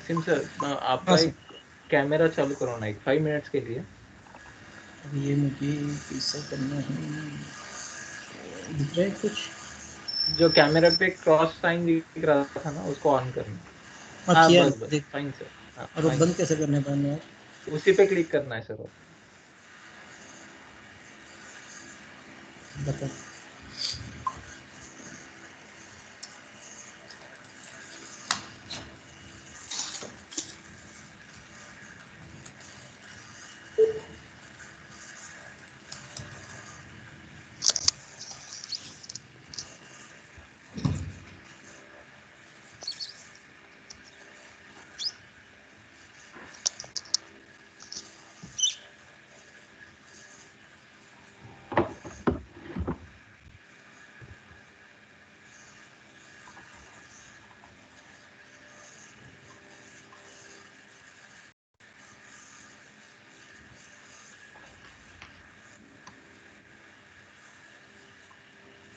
Wasim sir, आपका हाँ sir. एक कैमरा चालू करो ना, एक 5 मिनट्स के लिए। अब ये मुझे कैसे करना है, दिख रहा है कुछ? जो कैमरा पे क्रॉस साइन दिख रहा था ना, उसको ऑन करना। हाँ हाँ किया बस ना, बस, देख। Fine sir. हाँ और वो फाइन बंद सर, कैसे करने पाएंगे यार? उसी पे क्लिक करना है सर। बता।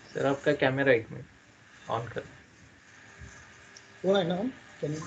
सर आपका कैमरा 1 मिनट ऑन कर। हुआ है ना? Can you?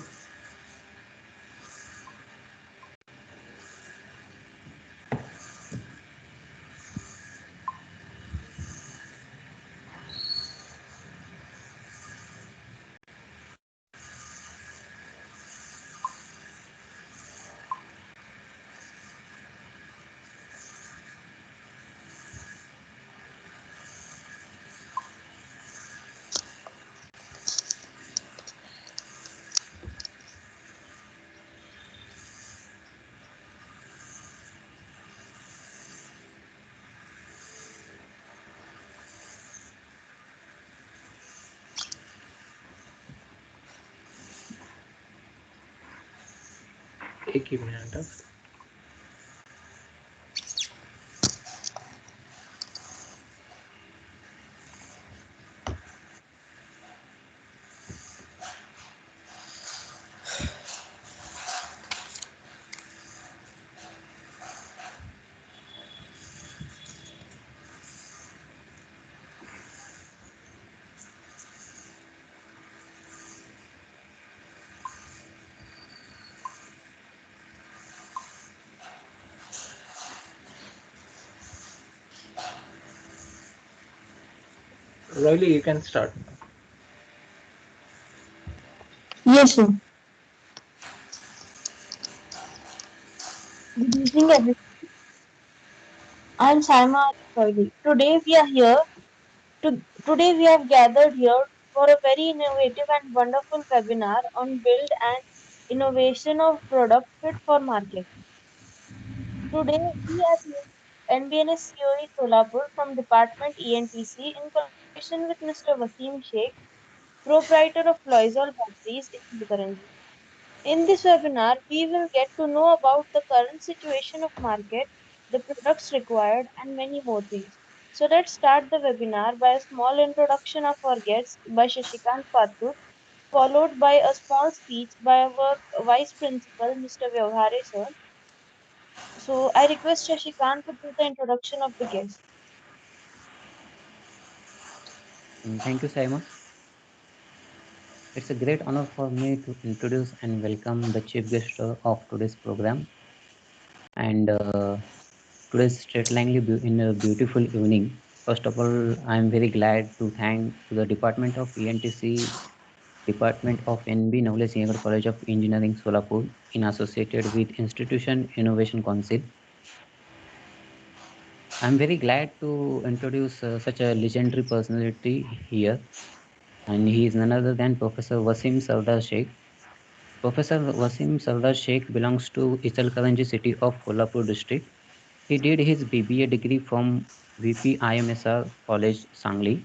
एक ही minute. Riley, you can start now. Yes, sir. Good evening, everyone. I'm Saima Arifali. Today we have gathered here for a very innovative and wonderful webinar on build and innovation of product fit for market. Today we have NBNS COE Solapur from Department ENTC in collaboration with Mr. Wasim Sheikh, proprietor of Loisol Batteries in Bikaranji. In this webinar, we will get to know about the current situation of market, the products required, and many more things. So let's start the webinar by a small introduction of our guest by Shashikant Patur, followed by a small speech by our Vice Principal, Mr. Vyavhare sir. So I request Shashikant to do the introduction of the guest. Thank you, Saima. It's a great honor for me to introduce and welcome the chief guest of today's program. And today's straight linely in a beautiful evening. First of all, I am very glad to thank to the Department of ENTC, Department of NB Navle Singh College of Engineering Solapur, in associated with Institution Innovation Council. I am very glad to introduce such a legendary personality here, and he is none other than Professor Wasim Sardar Sheikh. Professor Wasim Sardar Sheikh belongs to Ichalkaranji city of Kolhapur district. He did his BBA degree from VP IMSR College, Sangli.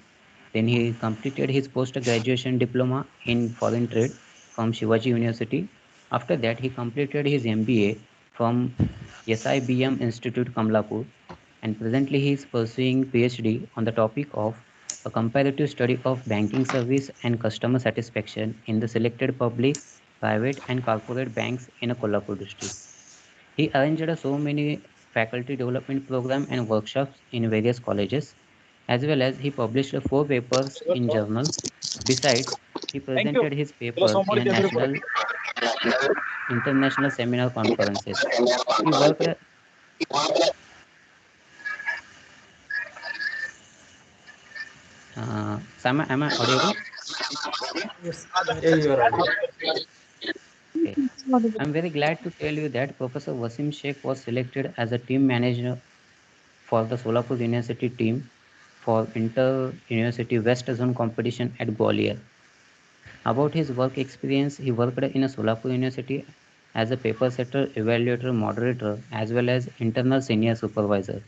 Then he completed his post-graduation diploma in foreign trade from Shivaji University. After that, he completed his MBA from SIBM Institute, Kamlapur. And presently he is pursuing PhD on the topic of a comparative study of banking service and customer satisfaction in the selected public, private and corporate banks in a Kolhapur district. He arranged so many faculty development program and workshops in various colleges, as well as he published 4 papers in journals. Besides, he Thank you. presented his चलो papers in a सोमवार के अंदर national करो. international seminar conferences. He worked. Sam, am I audible? Yes, Yeah, you are audible. Okay. I'm very glad to tell you that Professor Wasim Sheikh was selected as a team manager for the Solapur University team for Inter-University West Zone competition at Gwalior. About his work experience, he worked in a Solapur University as a paper setter, evaluator, moderator, as well as internal senior supervisor.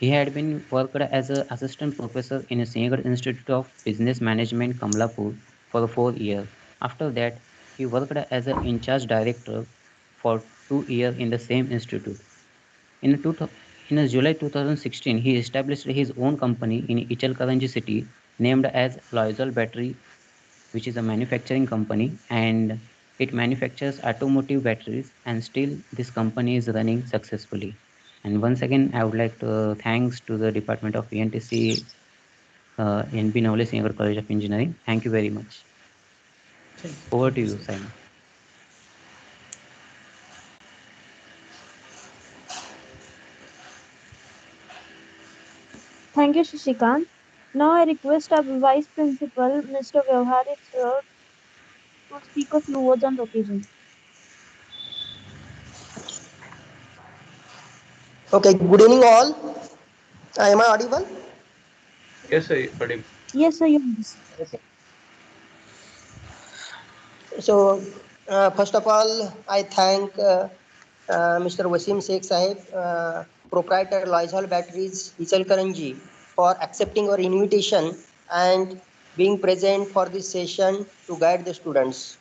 He had been worked as an assistant professor in a Srinagar Institute of Business Management, Kamlapur, for 4 years. After that, he worked as an in-charge director for 2 years in the same institute. In, two, in July 2016, he established his own company in Ichalkaranji city named as Loisel Battery, which is a manufacturing company, and it manufactures automotive batteries, and still this company is running successfully. And once again, I would like to thanks to the Department of ENTC, NB Navale Srinagar College of Engineering. Thank you very much. Over to you, sir. Simon. Thank you, Shishikant. Now I request our Vice Principal, Mr. Vyavharik sir, to speak a few words on the occasion. Okay, good evening all. Am I audible? Yes, sir, audible. Yes, sir, you Okay. So, first of all, I thank Mr. Wasim Sheikh Sahib, proprietor Loisal Batteries, Ichal Karanji, for accepting our invitation and being present for this session to guide the students.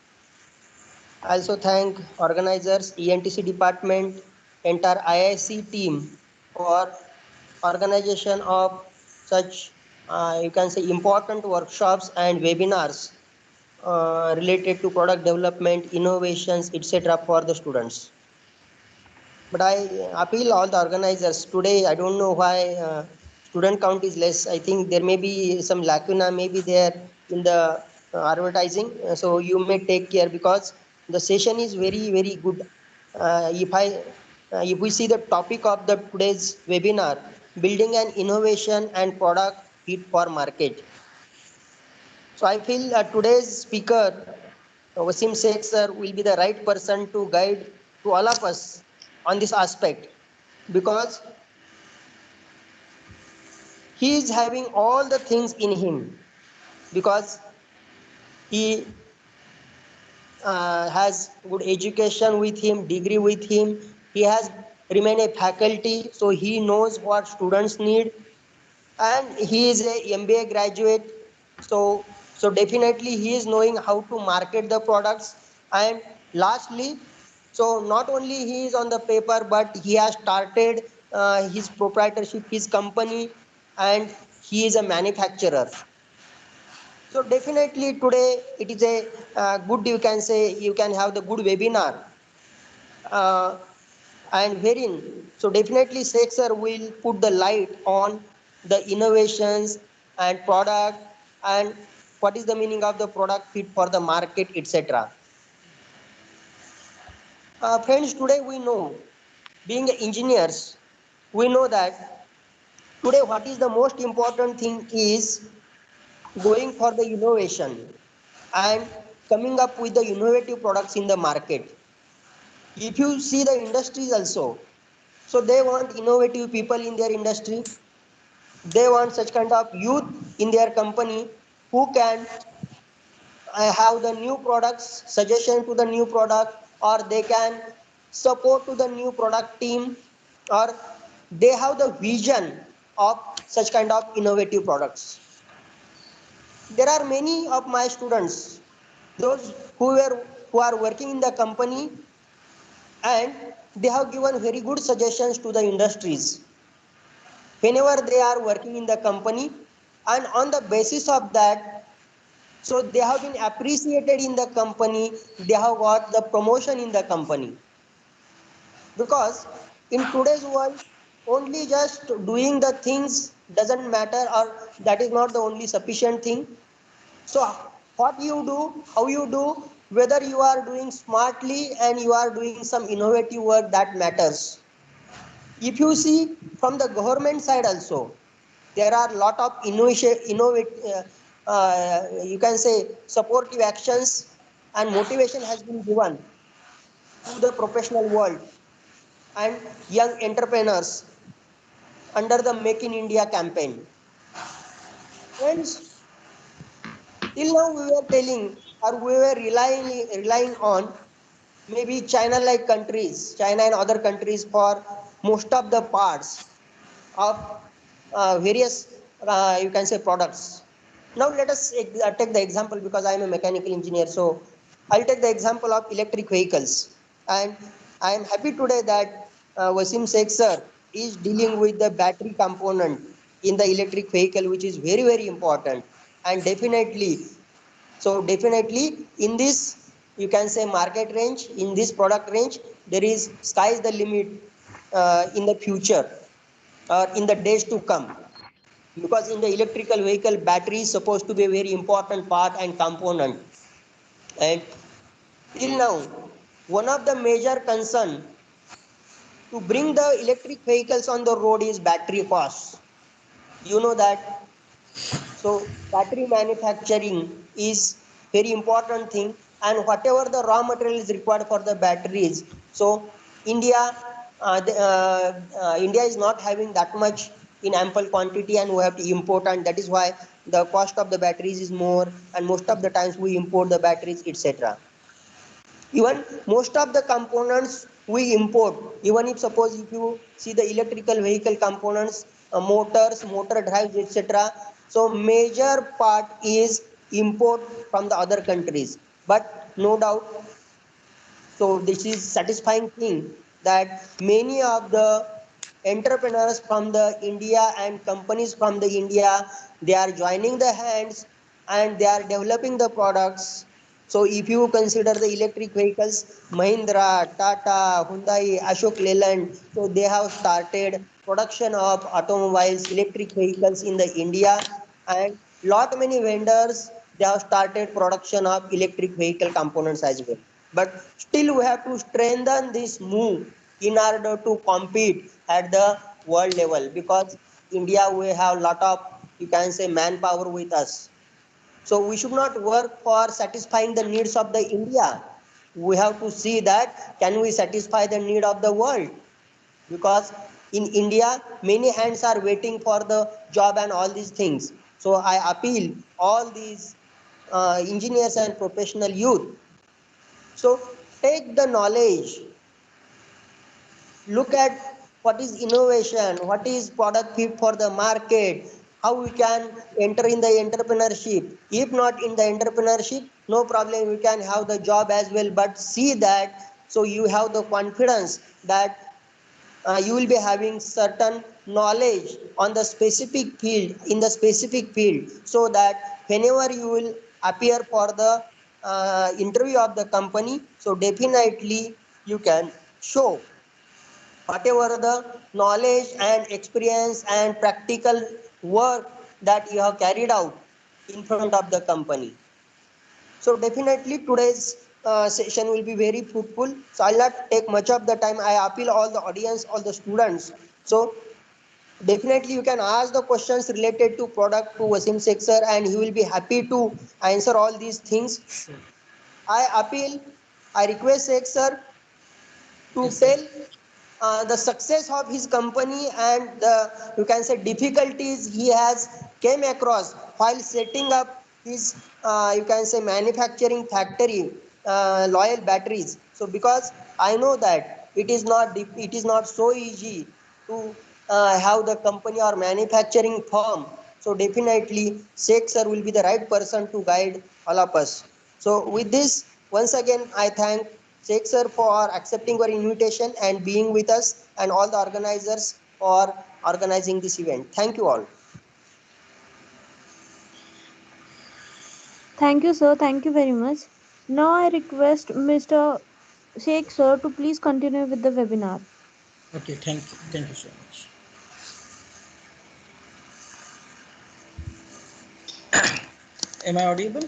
I also thank organizers, ENTC department, entire IIC team for organization of such you can say important workshops and webinars related to product development, innovations, etc. for the students. But I appeal all the organizers today. I don't know why student count is less. I think there may be some lacuna maybe there in the advertising. So you may take care because the session is very good. If we see the topic of the today's webinar, building an innovation and product fit for market. So I feel today's speaker, Wasim Sheikh sir, will be the right person to guide to all of us on this aspect because he is having all the things in him because he has good education with him, degree with him. He has remained a faculty, so he knows what students need, and he is a MBA graduate. So definitely he is knowing how to market the products. And lastly, so not only he is on the paper, but he has started his proprietorship, his company, and he is a manufacturer. So definitely today it is a good, you can say, you can have the good webinar uh, and wherein, so definitely Sheikh sir will put the light on the innovations and product and what is the meaning of the product fit for the market, etc. Friends, today we know, being engineers, we know that today what is the most important thing is going for the innovation and coming up with the innovative products in the market. If you see the industries also, so they want innovative people in their industry. They want such kind of youth in their company who can have the new products, suggestion to the new product, or they can support to the new product team, or they have the vision of such kind of innovative products. There are many of my students, those who are working in the company, and they have given very good suggestions to the industries whenever they are working in the company, and on the basis of that, so they have been appreciated in the company, they have got the promotion in the company. Because in today's world, only just doing the things doesn't matter, or that is not the only sufficient thing. So what you do, how you do, whether you are doing smartly and you are doing some innovative work, that matters. If you see from the government side also, there are lot of you can say supportive actions and motivation has been given to the professional world and young entrepreneurs under the Make in India campaign. Friends, till now we were telling or we were relying on maybe China like countries, China and other countries for most of the parts of various you can say products. Now let us take the example, because I am a mechanical engineer, so I'll take the example of electric vehicles, and I am happy today that Wasim Sheikh sir is dealing with the battery component in the electric vehicle, which is very important. And definitely in this, you can say, market range, in this product range, there is sky is the limit in the future or in the days to come, because in the electrical vehicle, battery is supposed to be a very important part and component. And till now, one of the major concern to bring the electric vehicles on the road is battery costs. You know that. So battery manufacturing is very important thing, and whatever the raw material is required for the batteries. So India is not having that much in ample quantity, and we have to import, and that is why the cost of the batteries is more, and most of the times we import the batteries, etc. Even most of the components we import, even if suppose if you see the electrical vehicle components, motors, motor drives, etc. So major part is import from the other countries. But no doubt, so this is satisfying thing that many of the entrepreneurs from the India and companies from the India, they are joining the hands and they are developing the products. So if you consider the electric vehicles, Mahindra, Tata, Hyundai, Ashok Leyland, so they have started production of automobiles, electric vehicles in the India, and lot many vendors, they have started production of electric vehicle components as well. But still we have to strengthen this move in order to compete at the world level, because India we have lot of, you can say, manpower with us. So we should not work for satisfying the needs of the India. We have to see that can we satisfy the need of the world, because in India many hands are waiting for the job and all these things. So I appeal all these engineers and professional youth. So take the knowledge, look at what is innovation, what is product fit for the market, how we can enter in the entrepreneurship. If not in the entrepreneurship, no problem, we can have the job as well. But see that, so you have the confidence that you will be having certain knowledge on the specific field, in the specific field, so that whenever you will appear for the interview of the company, so definitely you can show whatever the knowledge and experience and practical work that you have carried out in front of the company. So definitely today's session will be very fruitful. So I'll not take much of the time. I appeal all the audience, all the students. So definitely you can ask the questions related to product to Wasim Sheikh sir, and he will be happy to answer all these things. I appeal, I request Sheikh sir to Yes, sir. tell the success of his company and the, you can say, difficulties he has came across while setting up his you can say manufacturing factory, loyal batteries. So because I know that it is not so easy to have the company or manufacturing firm. So definitely Sheikh sir will be the right person to guide all of us. So with this, once again I thank Sheikh sir for accepting our invitation and being with us, and all the organizers for organizing this event. Thank you all. Thank you, sir. Thank you very much. Now I request Mr. Sheikh, sir, to please continue with the webinar. Okay, thank you so much. Am I audible?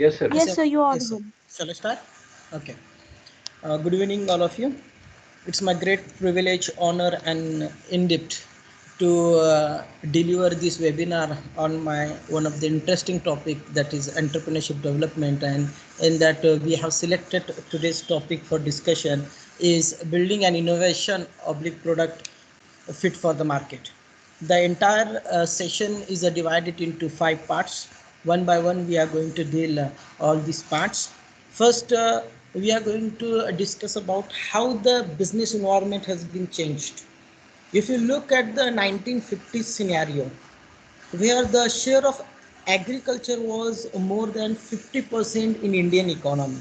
Yes, sir. Yes, sir, you are Yes, sir. audible. Shall I start? Okay. Good evening, all of you. It's my great privilege, honor, and in-depth to deliver this webinar on my one of the interesting topic, that is entrepreneurship development, and in that we have selected today's topic for discussion is building an innovation oblique product fit for the market. The entire session is divided into 5 parts. One by one, we are going to deal all these parts. First, we are going to discuss about how the business environment has been changed. If you look at the 1950s scenario, where the share of agriculture was more than 50% in Indian economy,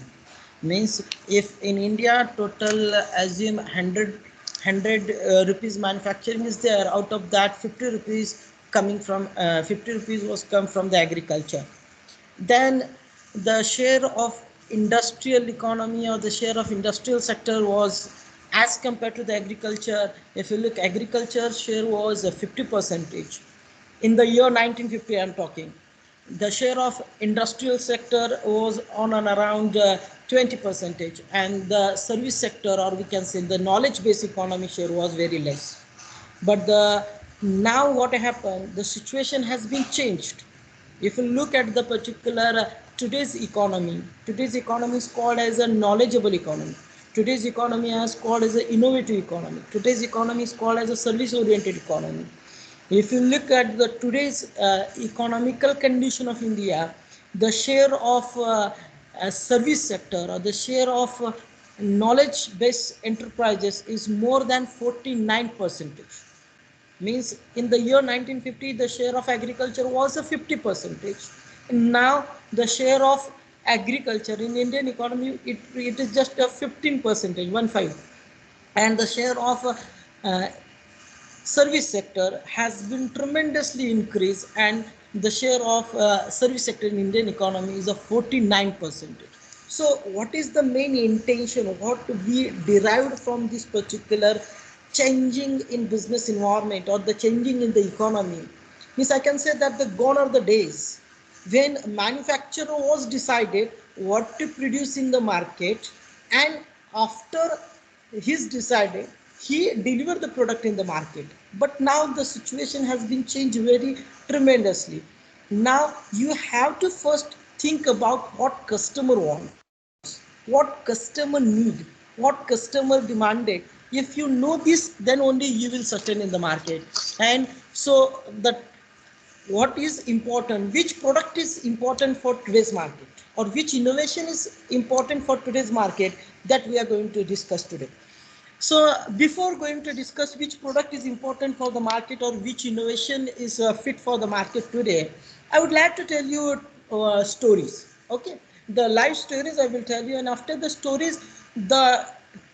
means if in India total assume 100 rupees manufacturing is there, out of that 50 rupees coming from 50 rupees was come from the agriculture. Then the share of industrial economy or the share of industrial sector was as compared to the agriculture. If you look, agriculture share was 50%. In the year 1950, I'm talking. The share of industrial sector was on and around 20%, and the service sector, or we can say the knowledge-based economy share, was very less. But now what happened, the situation has been changed. If you look at the particular today's economy is called as a knowledgeable economy. Today's economy is called as an innovative economy. Today's economy is called as a service oriented economy. If you look at the today's economical condition of India, the share of service sector or the share of knowledge based enterprises is more than 49%. Means in the year 1950 the share of agriculture was a 50%, and now the share of agriculture in Indian economy, it is just a 15%, 1 5, and the share of service sector has been tremendously increased, and the share of service sector in Indian economy is a 49%. So what is the main intention, what we derived from this particular changing in business environment or the changing in the economy? Means I can say that the gone are the days when manufacturer was decided what to produce in the market, and after he's decided he delivered the product in the market. But now the situation has been changed very tremendously. Now you have to first think about what customer wants, what customer need, what customer demanded. If you know this, then only you will sustain in the market. And so that what is important, which product is important for today's market, or which innovation is important for today's market, that we are going to discuss today. So before going to discuss which product is important for the market or which innovation is fit for the market today, I would like to tell you stories. Okay, the live stories I will tell you, and after the stories, the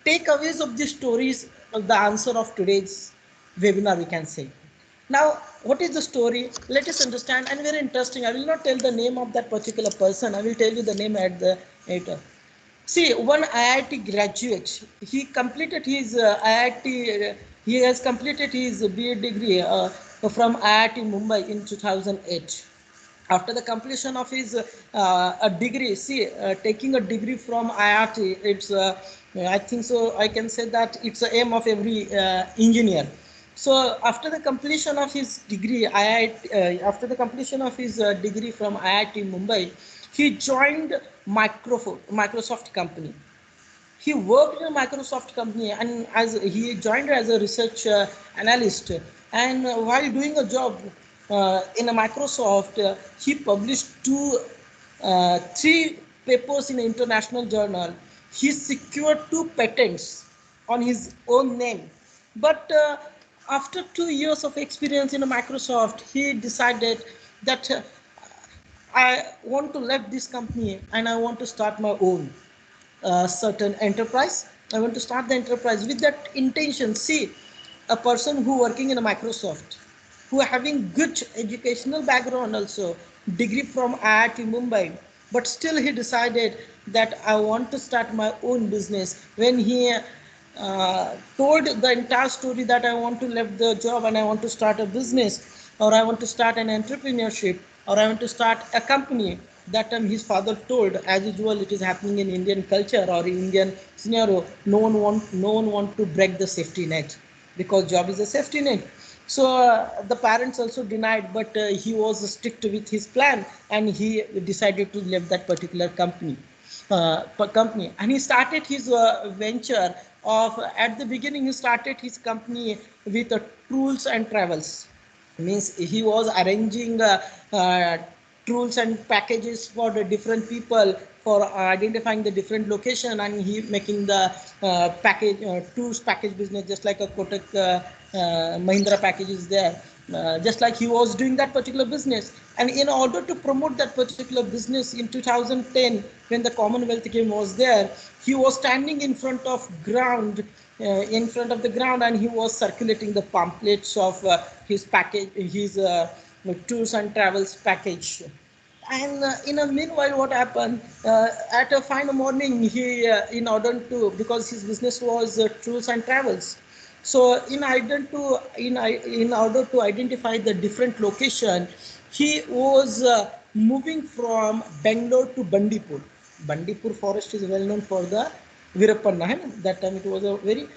takeaways of the stories, the answer of today's webinar, we can say. Now, what is the story? Let us understand, and very interesting. I will not tell the name of that particular person. I will tell you the name at the later. See, one IIT graduate, he completed his IIT, he has completed his BA degree from IIT Mumbai in 2008. After the completion of his a degree, see, taking a degree from IIT, it's, I think so, I can say that it's the aim of every engineer. So after the completion of his degree, after the completion of his degree from IIT Mumbai, he joined Microsoft company. He worked in a Microsoft company, and as he joined as a research analyst. And while doing a job in a Microsoft, he published 3 papers in an international journal. He secured 2 patents on his own name. But after 2 years of experience in a Microsoft, he decided that I want to leave this company and I want to start my own certain enterprise. I want to start the enterprise with that intention. See, a person who working in a Microsoft, who having good educational background also, degree from IIT Mumbai, but still he decided that I want to start my own business. When he told the entire story that I want to leave the job and I want to start a business, or I want to start an entrepreneurship, or I want to start a company, that time his father told, as usual it is happening in Indian culture or Indian scenario, no one want to break the safety net, because job is a safety net. So the parents also denied, but he was strict with his plan, and he decided to leave that particular company, and he started his venture of, at the beginning he started his company with tools and travels. Means he was arranging tools and packages for the different people for identifying the different location, and he making the package tools package business, just like a Kotak Mahindra package is there. Just like he was doing that particular business, and in order to promote that particular business in 2010, when the Commonwealth Game was there, he was standing in front of the ground, and he was circulating the pamphlets of his package, his tours and travels package. And in a meanwhile, what happened, at a fine morning, he in order to, because his business was tours and travels, so in order to identify the different location, he was moving from Bangalore to Bandipur. Bandipur forest is well known for the Virappanna. That time it was a very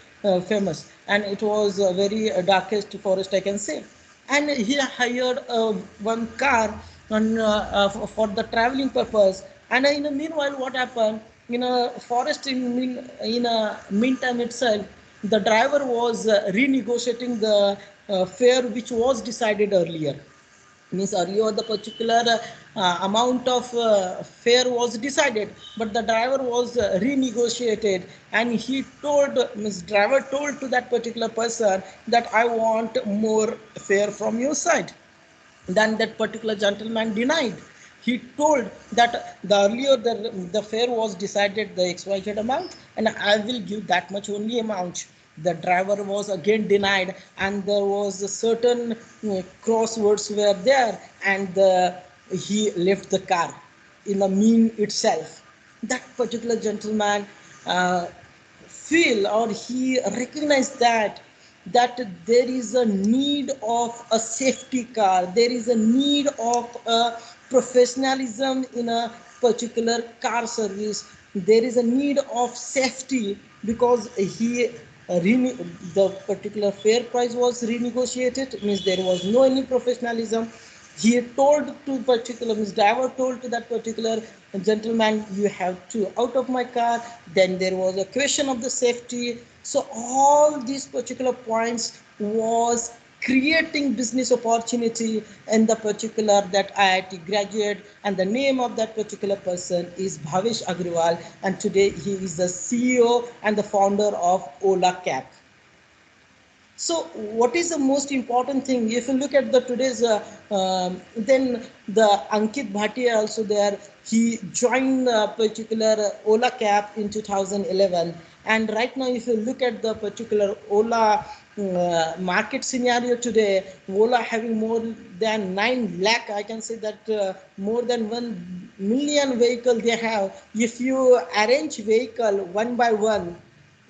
famous, and it was a very darkest forest, I can say. And he hired one car for the traveling purpose. And in the meanwhile, what happened in a forest, in a meantime itself, the driver was renegotiating the fare which was decided earlier. Means earlier the particular amount of fare was decided, but the driver was renegotiated, and he told, means driver told to that particular person that I want more fare from your side. Then that particular gentleman denied. He told that the earlier the fare was decided the XYZ amount, and I will give that much only amount. The driver was again denied, and there was a certain crosswords were there, and he left the car in the mean itself. That particular gentleman feel, or he recognized that there is a need of a safety car, there is a need of a professionalism in a particular car service, there is a need of safety, because the particular fare price was renegotiated, means there was no any professionalism. He told to particular, Miss driver told to that particular gentleman, you have to out of my car. Then there was a question of the safety. So all these particular points was creating business opportunity in the particular that IIT graduate, and the name of that particular person is Bhavesh Agrawal, and today he is the CEO and the founder of Ola Cab. So what is the most important thing? If you look at the today's, then the Ankit Bhatia also there, he joined particular Ola Cab in 2011. And right now, if you look at the particular Ola market scenario today, Ola having more than 9 lakh, I can say that more than 1 million vehicle they have. If you arrange vehicle one by one,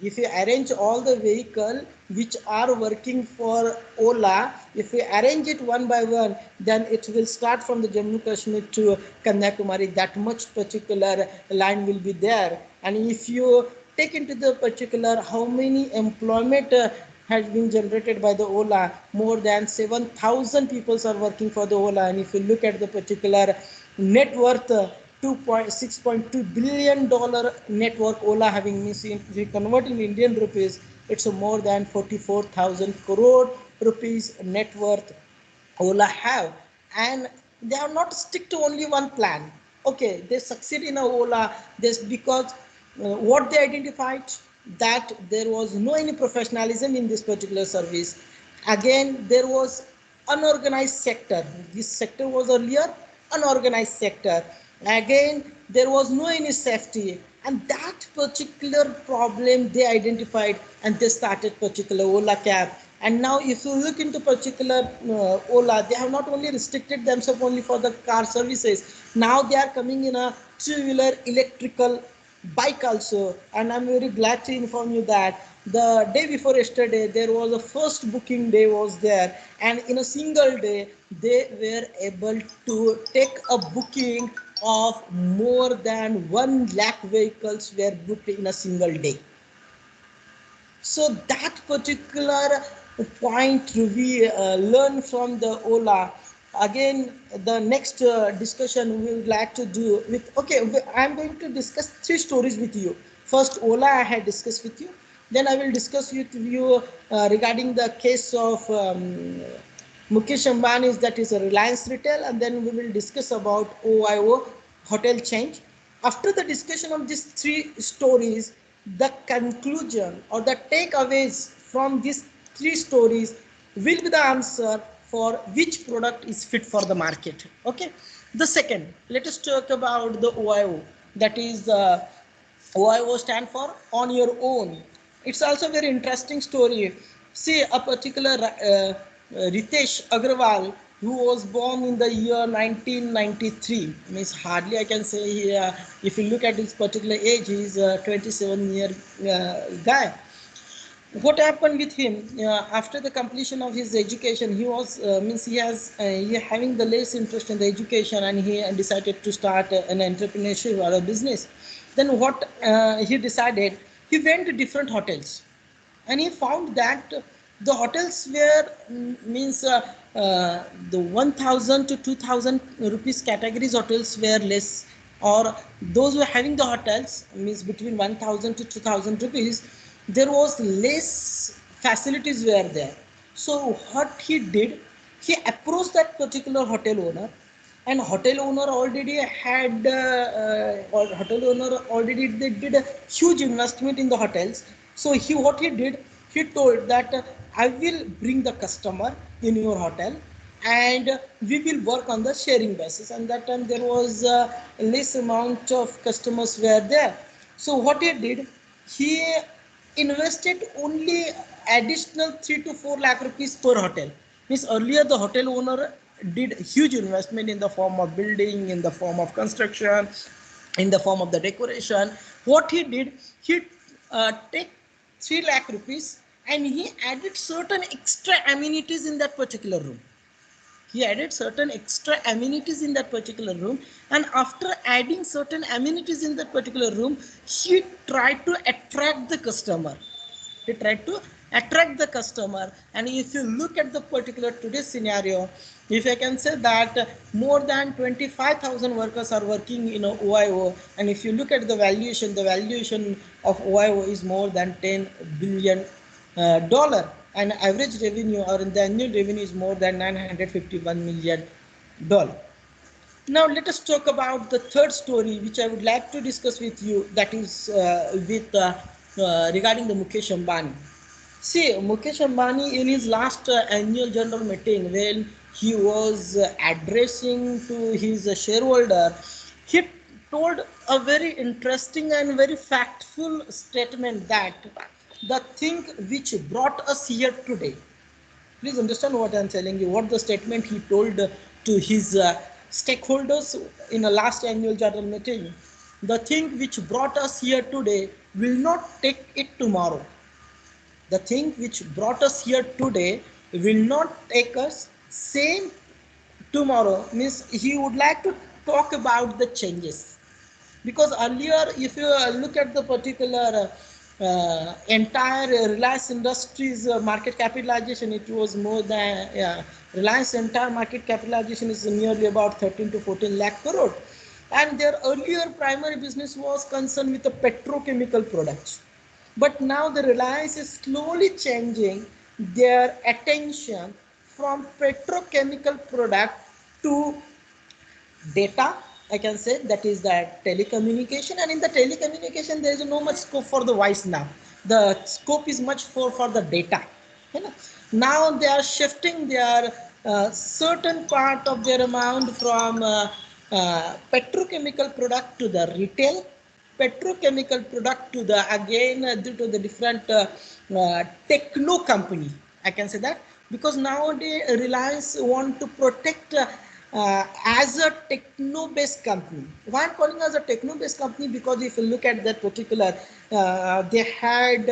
if you arrange all the vehicle which are working for Ola, if we arrange it one by one, then it will start from the Jammu Kashmir to Kanyakumari. That much particular line will be there. And if you take into the particular how many employment has been generated by the Ola, more than 7,000 people are working for the Ola. And if you look at the particular net worth, $6.2 billion network Ola having, means if we convert in Indian rupees, it's a more than 44,000 crore rupees net worth Ola have. And they are not stick to only one plan. Okay, they succeed in a Ola this because what they identified, that there was no any professionalism in this particular service. Again, there was unorganized sector. This sector was earlier unorganized sector. Again, there was no any safety, and that particular problem they identified, and they started particular Ola Cab. And now if you look into particular Ola, they have not only restricted themselves only for the car services, now they are coming in a two-wheeler electrical bike also. And I'm very glad to inform you that the day before yesterday, there was a first booking day was there, and in a single day they were able to take a booking of more than 1 lakh vehicles were booked in a single day. So that particular point we learn from the Ola. Again, the next discussion we would like to do with, okay, I'm going to discuss 3 stories with you. First, Ola I had discussed with you. Then I will discuss with you regarding the case of Mukesh Ambani, that is a Reliance Retail, and then we will discuss about OYO hotel chain. After the discussion of these 3 stories, the conclusion or the takeaways from these 3 stories will be the answer for which product is fit for the market. Okay. The second, let us talk about the OYO. That is OYO stand for on your own. It's also a very interesting story. See, a particular Ritesh Agrawal, who was born in the year 1993, means hardly I can say he, if you look at his particular age, he is a 27-year guy. What happened with him after the completion of his education? He was means he having the less interest in the education, and he decided to start an entrepreneurship or a business. Then what he decided, he went to different hotels, and he found that the hotels were means the 1000 to 2000 rupees categories hotels were less, or those who were having the hotels means between 1000 to 2000 rupees, there was less facilities were there. So what he did, he approached that particular hotel owner, and hotel owner already had or hotel owner already they did a huge investment in the hotels. So what he did, he told that I will bring the customer in your hotel, and we will work on the sharing basis. And that time there was less amount of customers were there. So what he did, he invested only additional 3 to 4 lakh rupees per hotel. Means earlier the hotel owner did huge investment in the form of building, in the form of construction, in the form of the decoration. What he did, he take 3 lakh rupees and he added certain extra amenities in that particular room. He added certain extra amenities in that particular room, and after adding certain amenities in that particular room, he tried to attract the customer. He tried to attract the customer. And if you look at the particular today's scenario, if I can say that more than 25,000 workers are working in OYO, and if you look at the valuation of OYO is more than $10 billion, and average revenue or the annual revenue is more than $951 million. Now let us talk about the third story which I would like to discuss with you, that is regarding the Mukesh Ambani. See, Mukesh Ambani in his last annual general meeting, when he was addressing to his shareholder, he told a very interesting and very factful statement that the thing which brought us here today, please understand what I'm telling you, what the statement he told to his stakeholders in a last annual general meeting. The thing which brought us here today will not take it tomorrow. The thing which brought us here today will not take us same tomorrow. Means he would like to talk about the changes, because earlier if you look at the particular entire Reliance Industries market capitalization, it was more than Reliance entire market capitalization is nearly about 13 to 14 lakh crore, and their earlier primary business was concerned with the petrochemical products. But now the Reliance is slowly changing their attention from petrochemical product to data, I can say, that is that telecommunication. And in the telecommunication there is no much scope for the voice now. The scope is much for the data, you know. Now they are shifting their certain part of their amount from petrochemical product to the retail, petrochemical product to the again due to the different techno company, I can say that, because nowadays Reliance want to protect as a techno-based company. Why I'm calling as a techno-based company? Because if you look at that particular, they had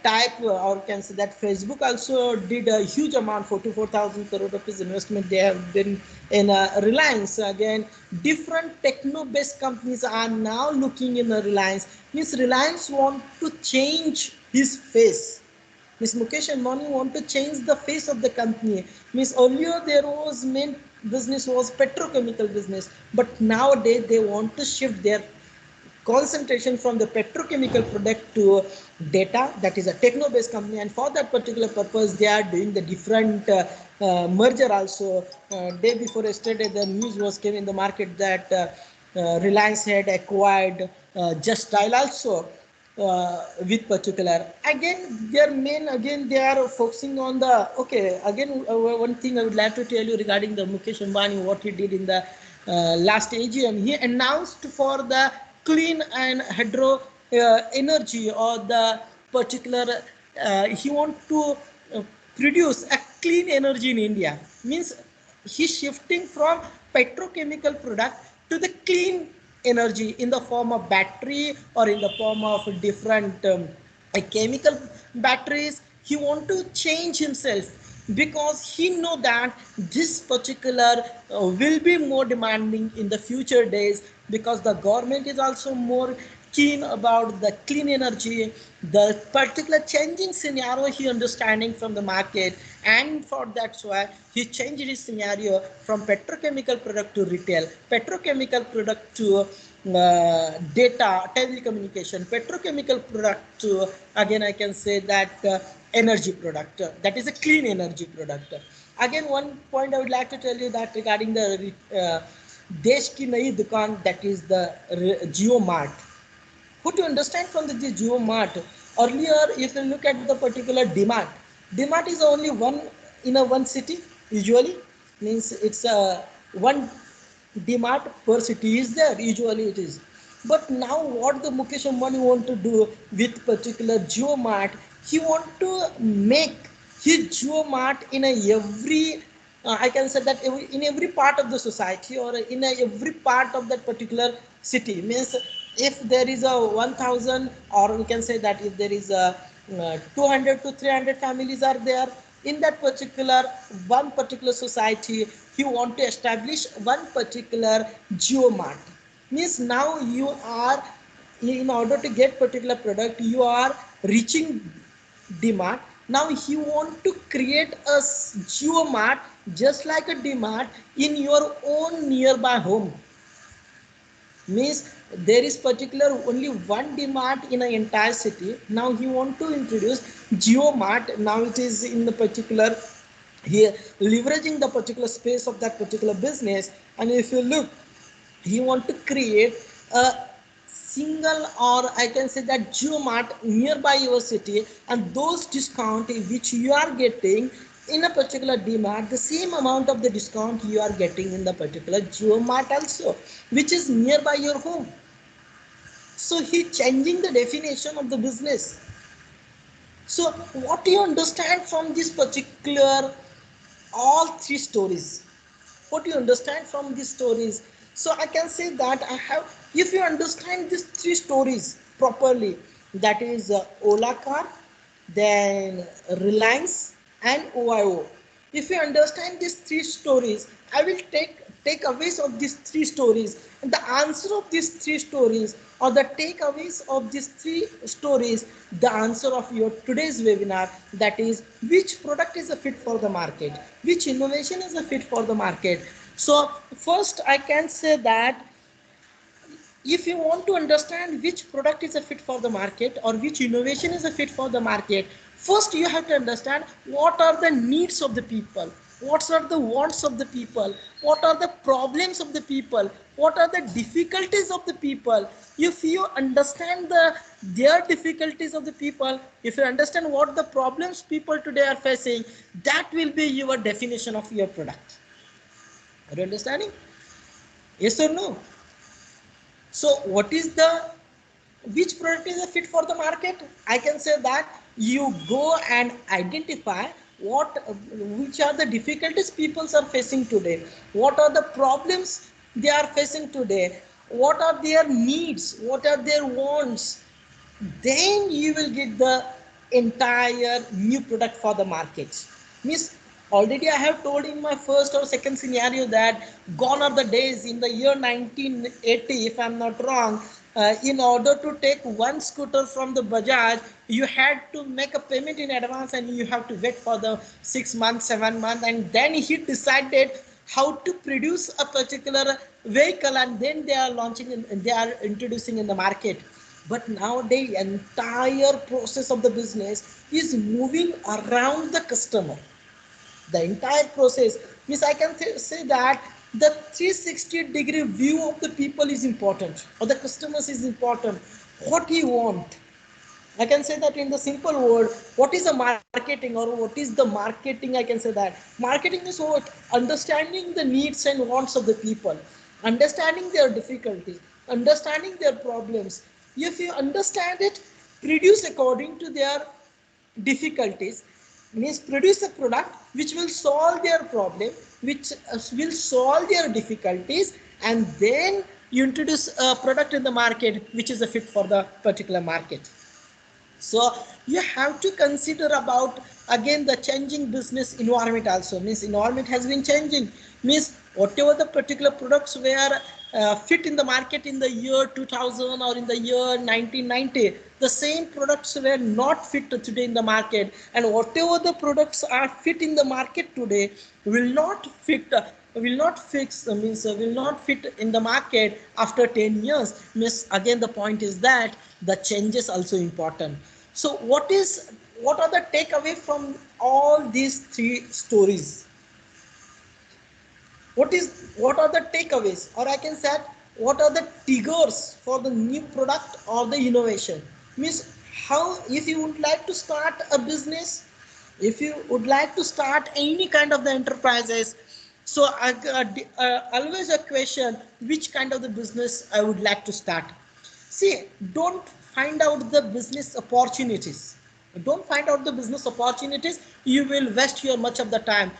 type, or can say that Facebook also did a huge amount, 44,000 crore rupees investment. They have been in Reliance. Again, different techno-based companies are now looking in Reliance. Means Reliance want to change his face. Miss Mukesh Ambani want to change the face of the company. Means earlier there was main business was petrochemical business, but nowadays they want to shift their concentration from the petrochemical product to data, that is a techno based company, and for that particular purpose they are doing the different merger also. Day before yesterday the news was came in the market that Reliance had acquired Just Dial also, with particular. Again their main, again they are focusing on the, okay, again one thing I would like to tell you regarding the Mukesh Ambani, what he did in the last AGM. He announced for the clean and hydro energy, or the particular, he want to produce a clean energy in India. Means he's shifting from petrochemical product to the clean energy in the form of battery, or in the form of different chemical batteries. He want to change himself because he know that this particular will be more demanding in the future days, because the government is also more keen about the clean energy, the particular changing scenario he understanding from the market. And for that's why he changed his scenario from petrochemical product to retail, petrochemical product to data telecommunication, petrochemical product to, again I can say that energy product, that is a clean energy product. Again one point I would like to tell you that regarding the desh ki nayi dukaan, that is the Jio Mart. What you understand from the Jio Mart, earlier if you look at the particular DMart is only one in a one city usually. Means it's a one DMart per city is there, usually it is. But now what the Mukesh Ambani want to do with particular Jio Mart, he want to make his Jio Mart in a every, I can say that in every part of the society, or in every part of that particular city. Means if there is a 1000, or we can say that if there is a 200 to 300 families are there in that particular one particular society, you want to establish one particular Jio Mart. Means now you are, in order to get particular product, you are reaching DMart. Now you want to create a Jio Mart just like a DMart in your own nearby home. Means there is particular only one DMart in an entire city. Now he want to introduce Jio Mart. Now it is in the particular here leveraging the particular space of that particular business. And if you look, he want to create a single, or I can say that Jio Mart nearby your city, and those discount which you are getting in a particular DMart, the same amount of the discount you are getting in the particular Jio Mart also, which is nearby your home. So he changing the definition of the business. So what do you understand from this particular all three stories? What do you understand from these stories? So I can say that I have, if you understand these three stories properly, that is Ola car, then Reliance and OIO. If you understand these three stories, I will take aways of these three stories, and the answer of these three stories, or the takeaways of these three stories, the answer of your today's webinar, that is which product is a fit for the market, which innovation is a fit for the market. So first I can say that if you want to understand which product is a fit for the market, or which innovation is a fit for the market, first you have to understand what are the needs of the people, what are the wants of the people, what are the problems of the people, what are the difficulties of the people. If you understand their difficulties of the people, if you understand what the problems people today are facing, that will be your definition of your product. Are you understanding? Yes or no? So what is the, which product is a fit for the market? I can say that you go and identify which are the difficulties people are facing today, what are the problems they are facing today, what are their needs, what are their wants, then you will get the entire new product for the market. Means already I have told in my first or second scenario that gone are the days in the year 1980, if I'm not wrong, in order to take one scooter from the Bajaj, you had to make a payment in advance and you have to wait for the 6 months, 7 months, and then he decided how to produce a particular vehicle, and then they are launching and they are introducing in the market. But nowadays entire process of the business is moving around the customer. The entire process means I can say that the 360-degree view of the people is important, or the customers is important. What he want, I can say that in the simple word, what is the marketing, or what is the marketing? I can say that marketing is what? Understanding the needs and wants of the people, understanding their difficulties, understanding their problems. If you understand it, produce according to their difficulties, means produce a product which will solve their problem, which will solve their difficulties, and then you introduce a product in the market which is a fit for the particular market. So you have to consider about again the changing business environment also. Means environment has been changing, means whatever the particular products were fit in the market in the year 2000 or in the year 1990, the same products were not fit today in the market, and whatever the products are fit in the market today will not fit will not fix means will not fit in the market after 10 years. Means again the point is that the changes also important. So what are the takeaway from all these three stories? What are the takeaways, or I can say what are the triggers for the new product or the innovation? Means how, if you would like to start a business, if you would like to start any kind of the enterprises, so always a question, which kind of the business I would like to start. See, don't find out the business opportunities. Don't find out the business opportunities. You will waste your much of the time.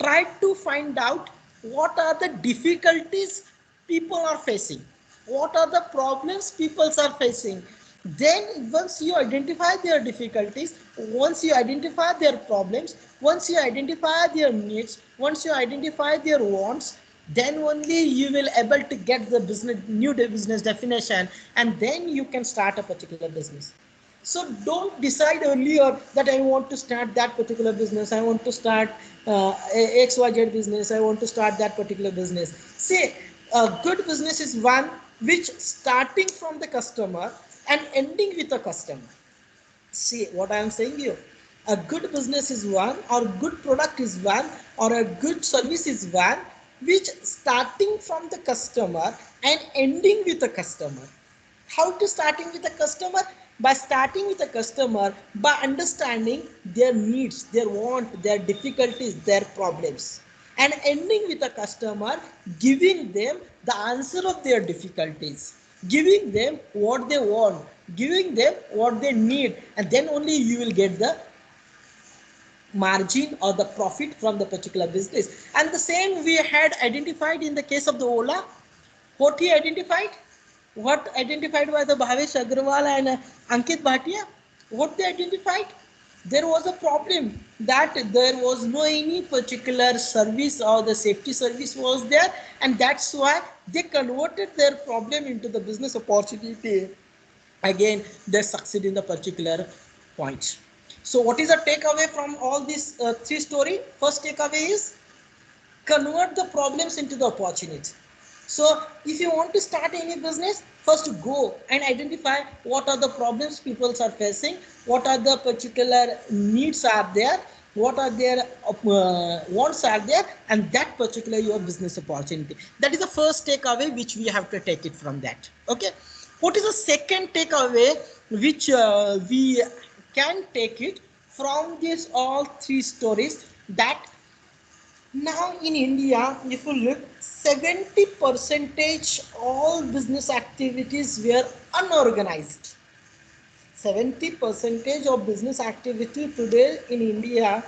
Try to find out what are the difficulties people are facing. What are the problems people are facing. Then once you identify their difficulties, once you identify their problems, once you identify their needs, once you identify their wants, then only you will able to get the business new business definition, and then you can start a particular business. So don't decide earlier that I want to start that particular business, I want to start XYZ business, I want to start that particular business. See, a good business is one which starting from the customer and ending with the customer. See what I am saying here. A good business is one, or good product is one, or a good service is one, which starting from the customer and ending with the customer. How to starting with the customer? By starting with the customer, by understanding their needs, their want, their difficulties, their problems, and ending with the customer, giving them the answer of their difficulties, giving them what they want, giving them what they need, and then only you will get the margin or the profit from the particular business. And the same we had identified in the case of the Ola. What he identified? What identified by the Bhavesh Agrawal and Ankit Bhatia? What they identified? There was a problem that there was no any particular service or the safety service was there, and that's why they converted their problem into the business opportunity. Again, they succeed in the particular point. So what is the takeaway from all these three stories? First takeaway is convert the problems into the opportunity. So if you want to start any business, first go and identify what are the problems people are facing, what are the particular needs are there, what are their wants are there, and that particular your business opportunity. That is the first takeaway which we have to take it from that. Okay. What is the second takeaway which we can take it from these all three stories? That now in India, if you look, 70% all business activities were unorganized. 70% of business activity today in India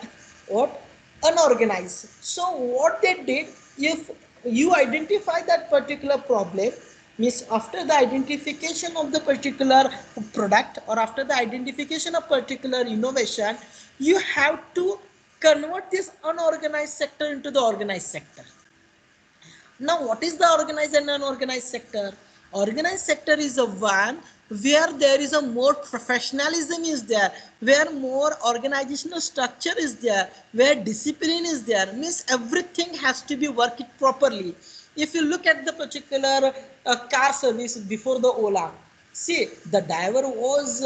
What? Unorganized. So what they did, if you identify that particular problem, means after the identification of the particular product or after the identification of particular innovation, you have to convert this unorganized sector into the organized sector. Now, what is the organized and unorganized sector? Organized sector is a one where there is a more professionalism is there, where more organizational structure is there, where discipline is there. Means everything has to be worked properly. If you look at the particular car service before the Ola, see, the driver was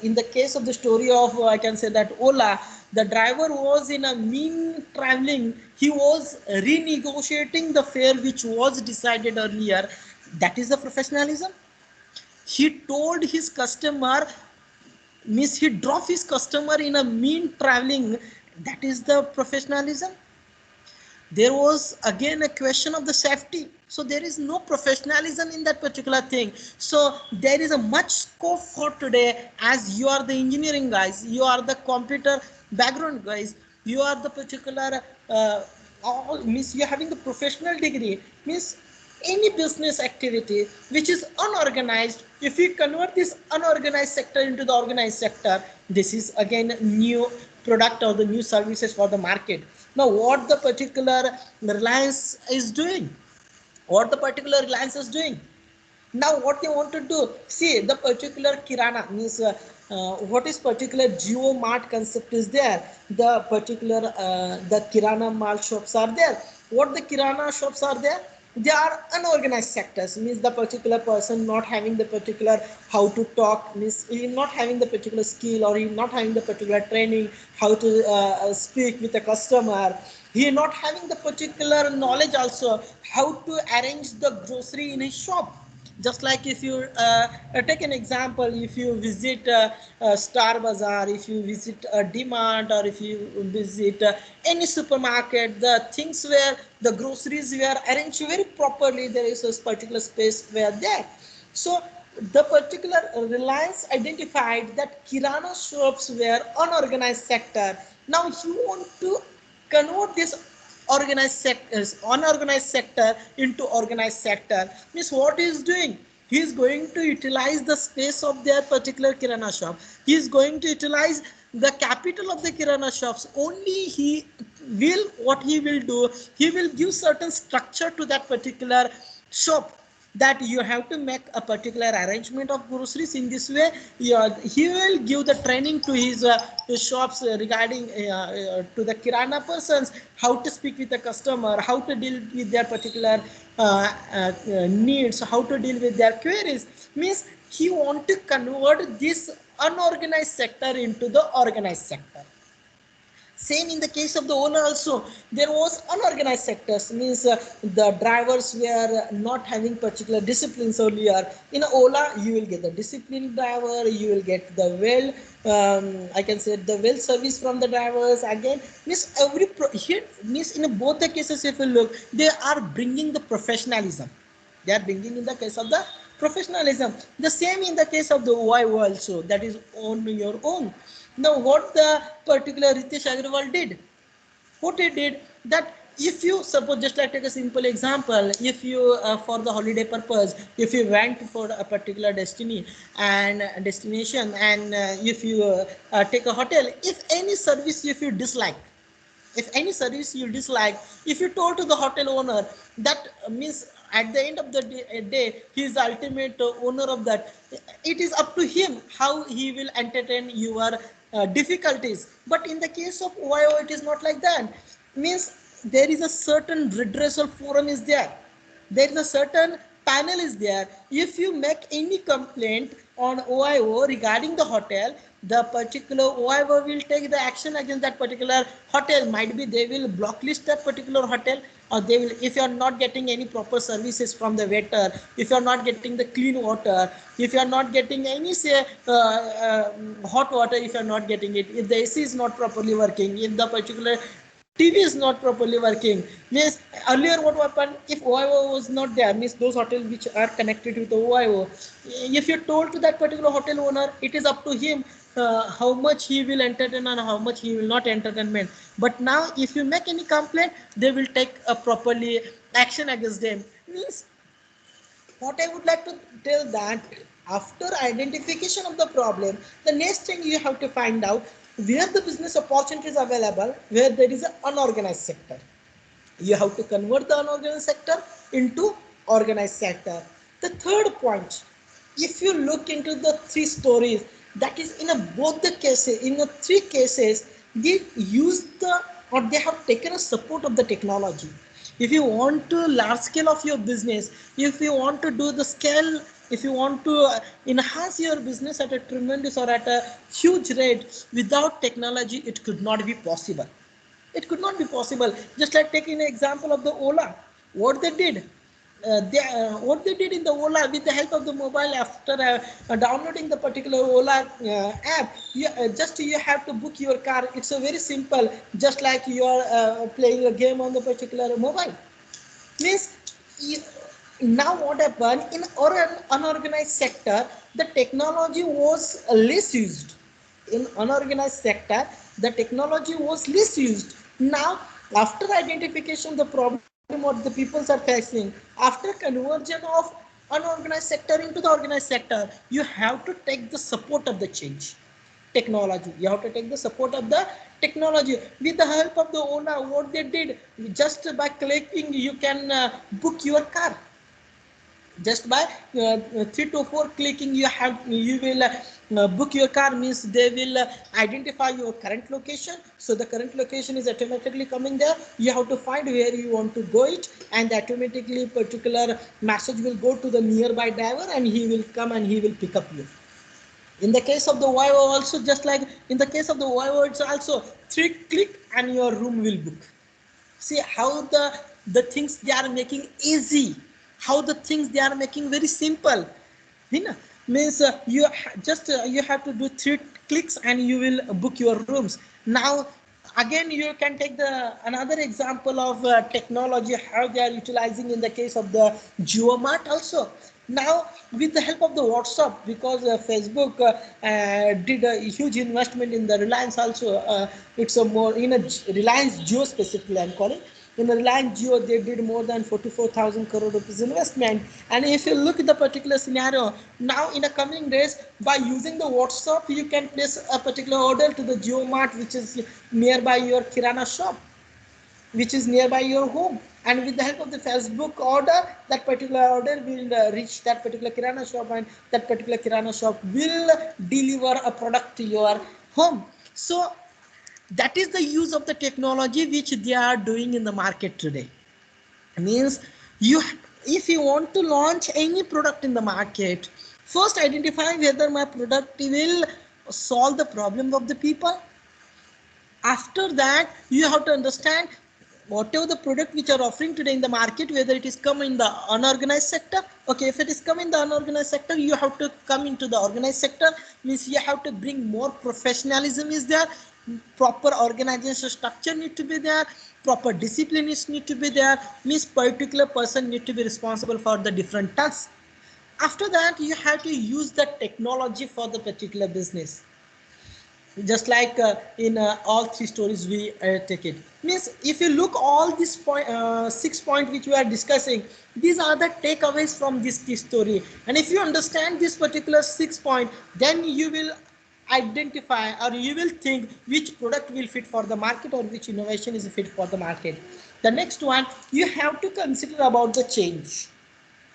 in the case of the story of I can say that Ola, the driver was in a mean traveling. He was renegotiating the fare which was decided earlier. That is the professionalism. He told his customer, means he dropped his customer in a mean traveling. That is the professionalism. There was again a question of the safety, so there is no professionalism in that particular thing. So there is a much scope for today, as you are the engineering guys, you are the computer background guys, you are the particular means you are having the professional degree, means any business activity which is unorganized, if we convert this unorganized sector into the organized sector, this is again new product or the new services for the market. Now what the particular Reliance is doing, what the particular Reliance is doing, now what they want to do, see, the particular Kirana means what is particular Geo Mart concept is there, the particular the Kirana mall shops are there. What the Kirana shops are there, they are unorganized sectors, means the particular person not having the particular how to talk, means he not having the particular skill or he not having the particular training how to speak with a customer, he not having the particular knowledge also how to arrange the grocery in his shop. Just like if you take an example, if you visit Star Bazaar, if you visit a DMart, or if you visit any supermarket, the things where the groceries were arranged very properly, there is a particular space where there. So the particular Reliance identified that Kirana shops were unorganized sector. Now you want to convert this organized sectors, unorganized sector into organized sector, means what he is doing, he is going to utilize the space of their particular Kirana shop, he is going to utilize the capital of the Kirana shops. Only he will, what he will do, he will give certain structure to that particular shop, that you have to make a particular arrangement of groceries in this way. He will give the training to his shops regarding to the Kirana persons, how to speak with the customer, how to deal with their particular needs, how to deal with their queries. Means he want to convert this unorganized sector into the organized sector. Same in the case of the Ola also, there was unorganized sectors, means the drivers were not having particular disciplines earlier. In Ola, you will get the disciplined driver, you will get the I can say the well service from the drivers. Again, means here means in both the cases, if you look, they are bringing the professionalism. They are bringing in the case of the professionalism. The same in the case of the OIO also, that is on your own. Now what the particular Ritesh Agarwal did, what he did, that if you suppose, just like take a simple example, if you for the holiday purpose, if you went for a particular destination and if you take a hotel, if any service if you dislike, if any service you dislike, if you told to the hotel owner, that means at the end of the day he is the ultimate owner of that, it is up to him how he will entertain your difficulties. But in the case of OIO, it is not like that. Means there is a certain redressal forum is there, there is a certain panel is there. If you make any complaint on OIO regarding the hotel, the particular OIO will take the action against that particular hotel. Might be they will blacklist that particular hotel, or they will, if you are not getting any proper services from the waiter, if you are not getting the clean water, if you are not getting any say hot water, if you are not getting it, if the AC is not properly working, if the particular TV is not properly working. Means earlier what happened, if OIO was not there, means those hotels which are connected with the OIO, if you told to that particular hotel owner, it is up to him how much he will entertain and how much he will not entertainment. But now if you make any complaint, they will take a properly action against them. Means what I would like to tell that after identification of the problem, the next thing you have to find out where the business opportunities are available, where there is an unorganized sector. You have to convert the unorganized sector into organized sector. The third point, if you look into the three stories, that is in a, both the cases, in the three cases, they use the or they have taken a support of the technology. If you want to large scale of your business, if you want to do the scale, if you want to enhance your business at a tremendous or at a huge rate, without technology it could not be possible. It could not be possible. Just like taking an example of the Ola, what they did, what they did in the Ola with the help of the mobile, after downloading the particular Ola app, just you have to book your car. It's a very simple, just like you are playing a game on the particular mobile. Means you, now what happened in an unorganized sector, the technology was less used. In unorganized sector, the technology was less used. Now after identification the problem what the peoples are facing, after conversion of unorganized sector into the organized sector, you have to take the support of the change technology. You have to take the support of the technology. With the help of the owner, what they did, just by clicking you can book your car. Just by 3 to 4 clicking you will book your car. Means they will identify your current location, so the current location is automatically coming there. You have to find where you want to go it, and automatically particular message will go to the nearby driver and he will come and he will pick up you. In the case of the Vivo also, just like in the case of the Vivo, it's also 3 click and your room will book. See how the things they are making easy, how the things they are making very simple. You know, means you have to do 3 clicks and you will book your rooms. Now again you can take the another example of technology, how they are utilizing in the case of the JioMart also. Now with the help of the WhatsApp, because Facebook did a huge investment in the Reliance also, it's a more in a Reliance Jio specifically I'm calling. In the Reliance Jio, they did more than 44,000 crore rupees investment. And if you look at the particular scenario, now in the coming days, by using the WhatsApp, you can place a particular order to the JioMart, which is nearby your Kirana shop, which is nearby your home. And with the help of the Facebook order, that particular order will reach that particular Kirana shop, and that particular Kirana shop will deliver a product to your home. So that is the use of the technology which they are doing in the market today. Means you, if you want to launch any product in the market, first identify whether my product will solve the problem of the people. After that you have to understand whatever the product which are offering today in the market, whether it is come in the unorganized sector. Okay, if it is come in the unorganized sector, you have to come into the organized sector. Means you have to bring more professionalism is there, proper organization structure need to be there, proper discipline is need to be there. Means particular person need to be responsible for the different tasks. After that you have to use the technology for the particular business. Just like in all three stories we take it. Means if you look all these 6 points which we are discussing, these are the takeaways from this story. And if you understand this particular 6 point, then you will identify or you will think which product will fit for the market or which innovation is fit for the market. The next one, you have to consider about the change.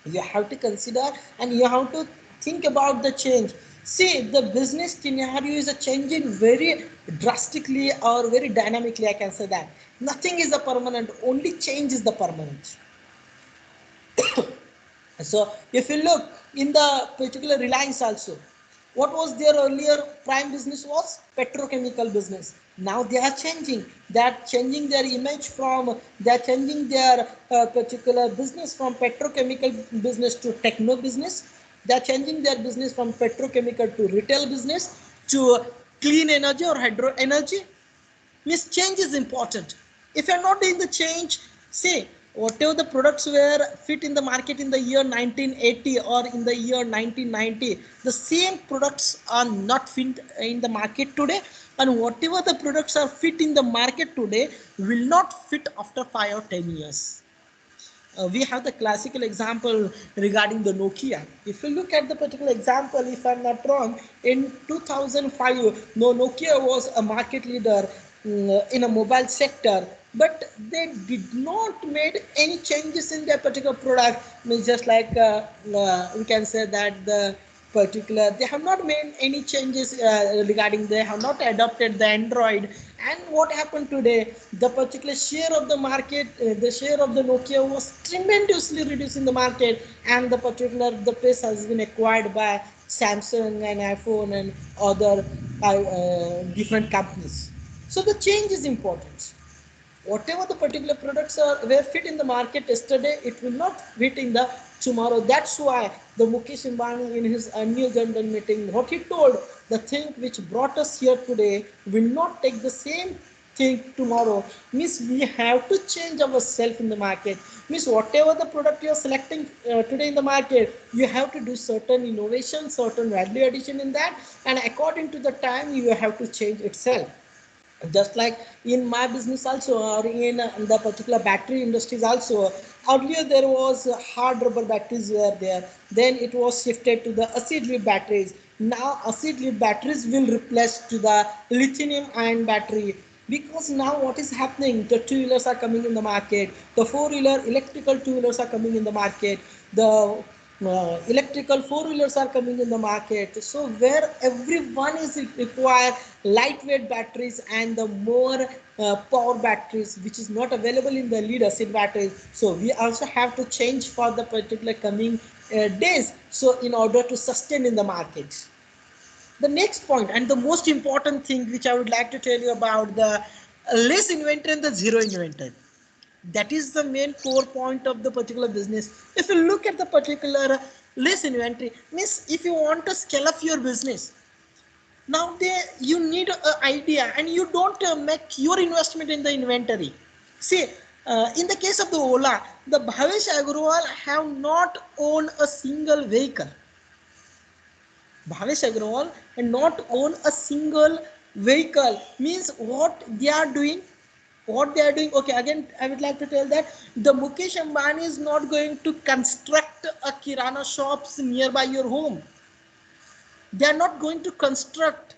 You have to consider and you have to think about the change. See, the business scenario is changing very drastically or very dynamically, I can say that. Nothing is the permanent, only change is the permanent. So if you look in the particular Reliance also, what was their earlier prime business was petrochemical business. Now they are changing. They are changing their image from, they are changing their particular business from petrochemical business to techno business. They are changing their business from petrochemical to retail business to clean energy or hydro energy. Means change is important. If you're not doing the change, say whatever the products were fit in the market in the year 1980 or in the year 1990, the same products are not fit in the market today, and whatever the products are fit in the market today will not fit after 5 or 10 years. We have the classical example regarding the Nokia. If you look at the particular example, if I'm not wrong, in 2005, Nokia was a market leader in a mobile sector, but they did not made any changes in their particular product. Means just like we can say that the particular they have not made any changes regarding they have not adopted the Android. And what happened today, the particular share of the market, the share of the Nokia was tremendously reduced in the market, and the place has been acquired by Samsung and iPhone and other different companies. So the change is important. Whatever the particular products are were fit in the market yesterday, it will not fit in the tomorrow. That's why the Mukesh Ambani in his annual general meeting, what he told, the thing which brought us here today will not take the same thing tomorrow. Means we have to change ourselves in the market. Means whatever the product you are selecting today in the market, you have to do certain innovation, certain value addition in that, and according to the time you have to change itself. Just like in my business also, or in the particular battery industries also, earlier there was hard rubber batteries were there, then it was shifted to the acid lead batteries. Now acid lead batteries will replace to the lithium ion battery, because now what is happening, the two wheelers are coming in the market, the four wheeler electrical two wheelers are coming in the market, the electrical four-wheelers are coming in the market. So where everyone is require lightweight batteries and the more power batteries, which is not available in the lead acid batteries. So we also have to change for the particular coming days. So in order to sustain in the market. The next point and the most important thing which I would like to tell you about, the less inventory and the zero inventory. That is the main core point of the particular business. If you look at the particular less inventory, means if you want to scale up your business, now you need an idea, and you don't make your investment in the inventory. See, in the case of the Ola, the Bhavesh Agrawal have not owned a single vehicle. Bhavesh Agrawal and not own a single vehicle. Means what they are doing, okay, again I would like to tell that the Mukesh Ambani is not going to construct a kirana shops nearby your home. They are not going to construct.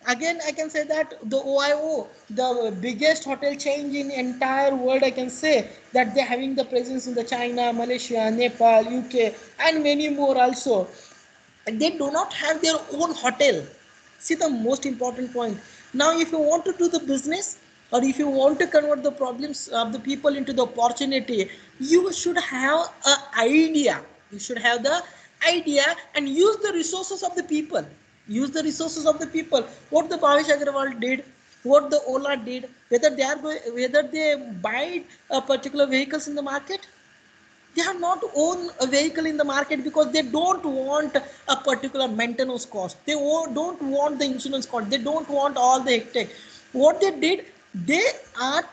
Again I can say that the OIO, the biggest hotel chain in entire world, I can say that they're having the presence in the China, Malaysia, Nepal, UK and many more also. They do not have their own hotel. See the most important point. Now if you want to do the business, or if you want to convert the problems of the people into the opportunity, you should have an idea. You should have the idea and use the resources of the people. Use the resources of the people. What the Bhavesh Agrawal did, what the Ola did, whether they buy a particular vehicles in the market, they have not own a vehicle in the market because they don't want a particular maintenance cost. They don't want the insurance cost. They don't want all the hectic. What they did, they are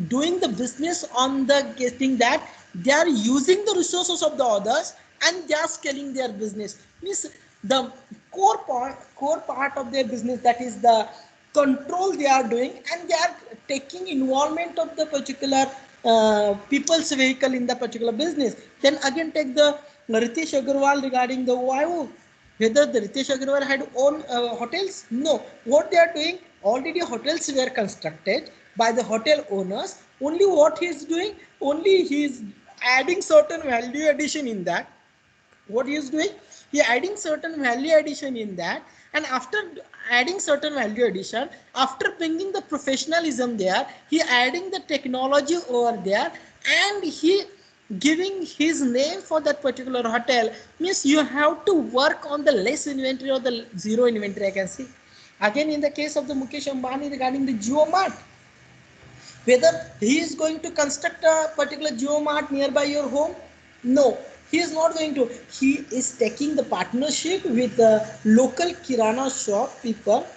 doing the business on the getting that they are using the resources of the others and they are scaling their business. Means the core part of their business, that is the control they are doing, and they are taking involvement of the particular people's vehicle in the particular business. Then again take the Ritesh Agarwal regarding the OIO. Whether the Ritesh Agarwal had own hotels? No. What they are doing, already hotels were constructed by the hotel owners. Only what he is doing, only he is adding certain value addition in that. What he is doing, he adding certain value addition in that, and after adding certain value addition, after bringing the professionalism there, he adding the technology over there, and he giving his name for that particular hotel. Means you have to work on the less inventory or the zero inventory, I can see. Again in the case of the Mukesh Ambani regarding the Jio Mart, whether he is going to construct a particular GeoMart nearby your home? No, he is not going to. He is taking the partnership with the local Kirana shop people.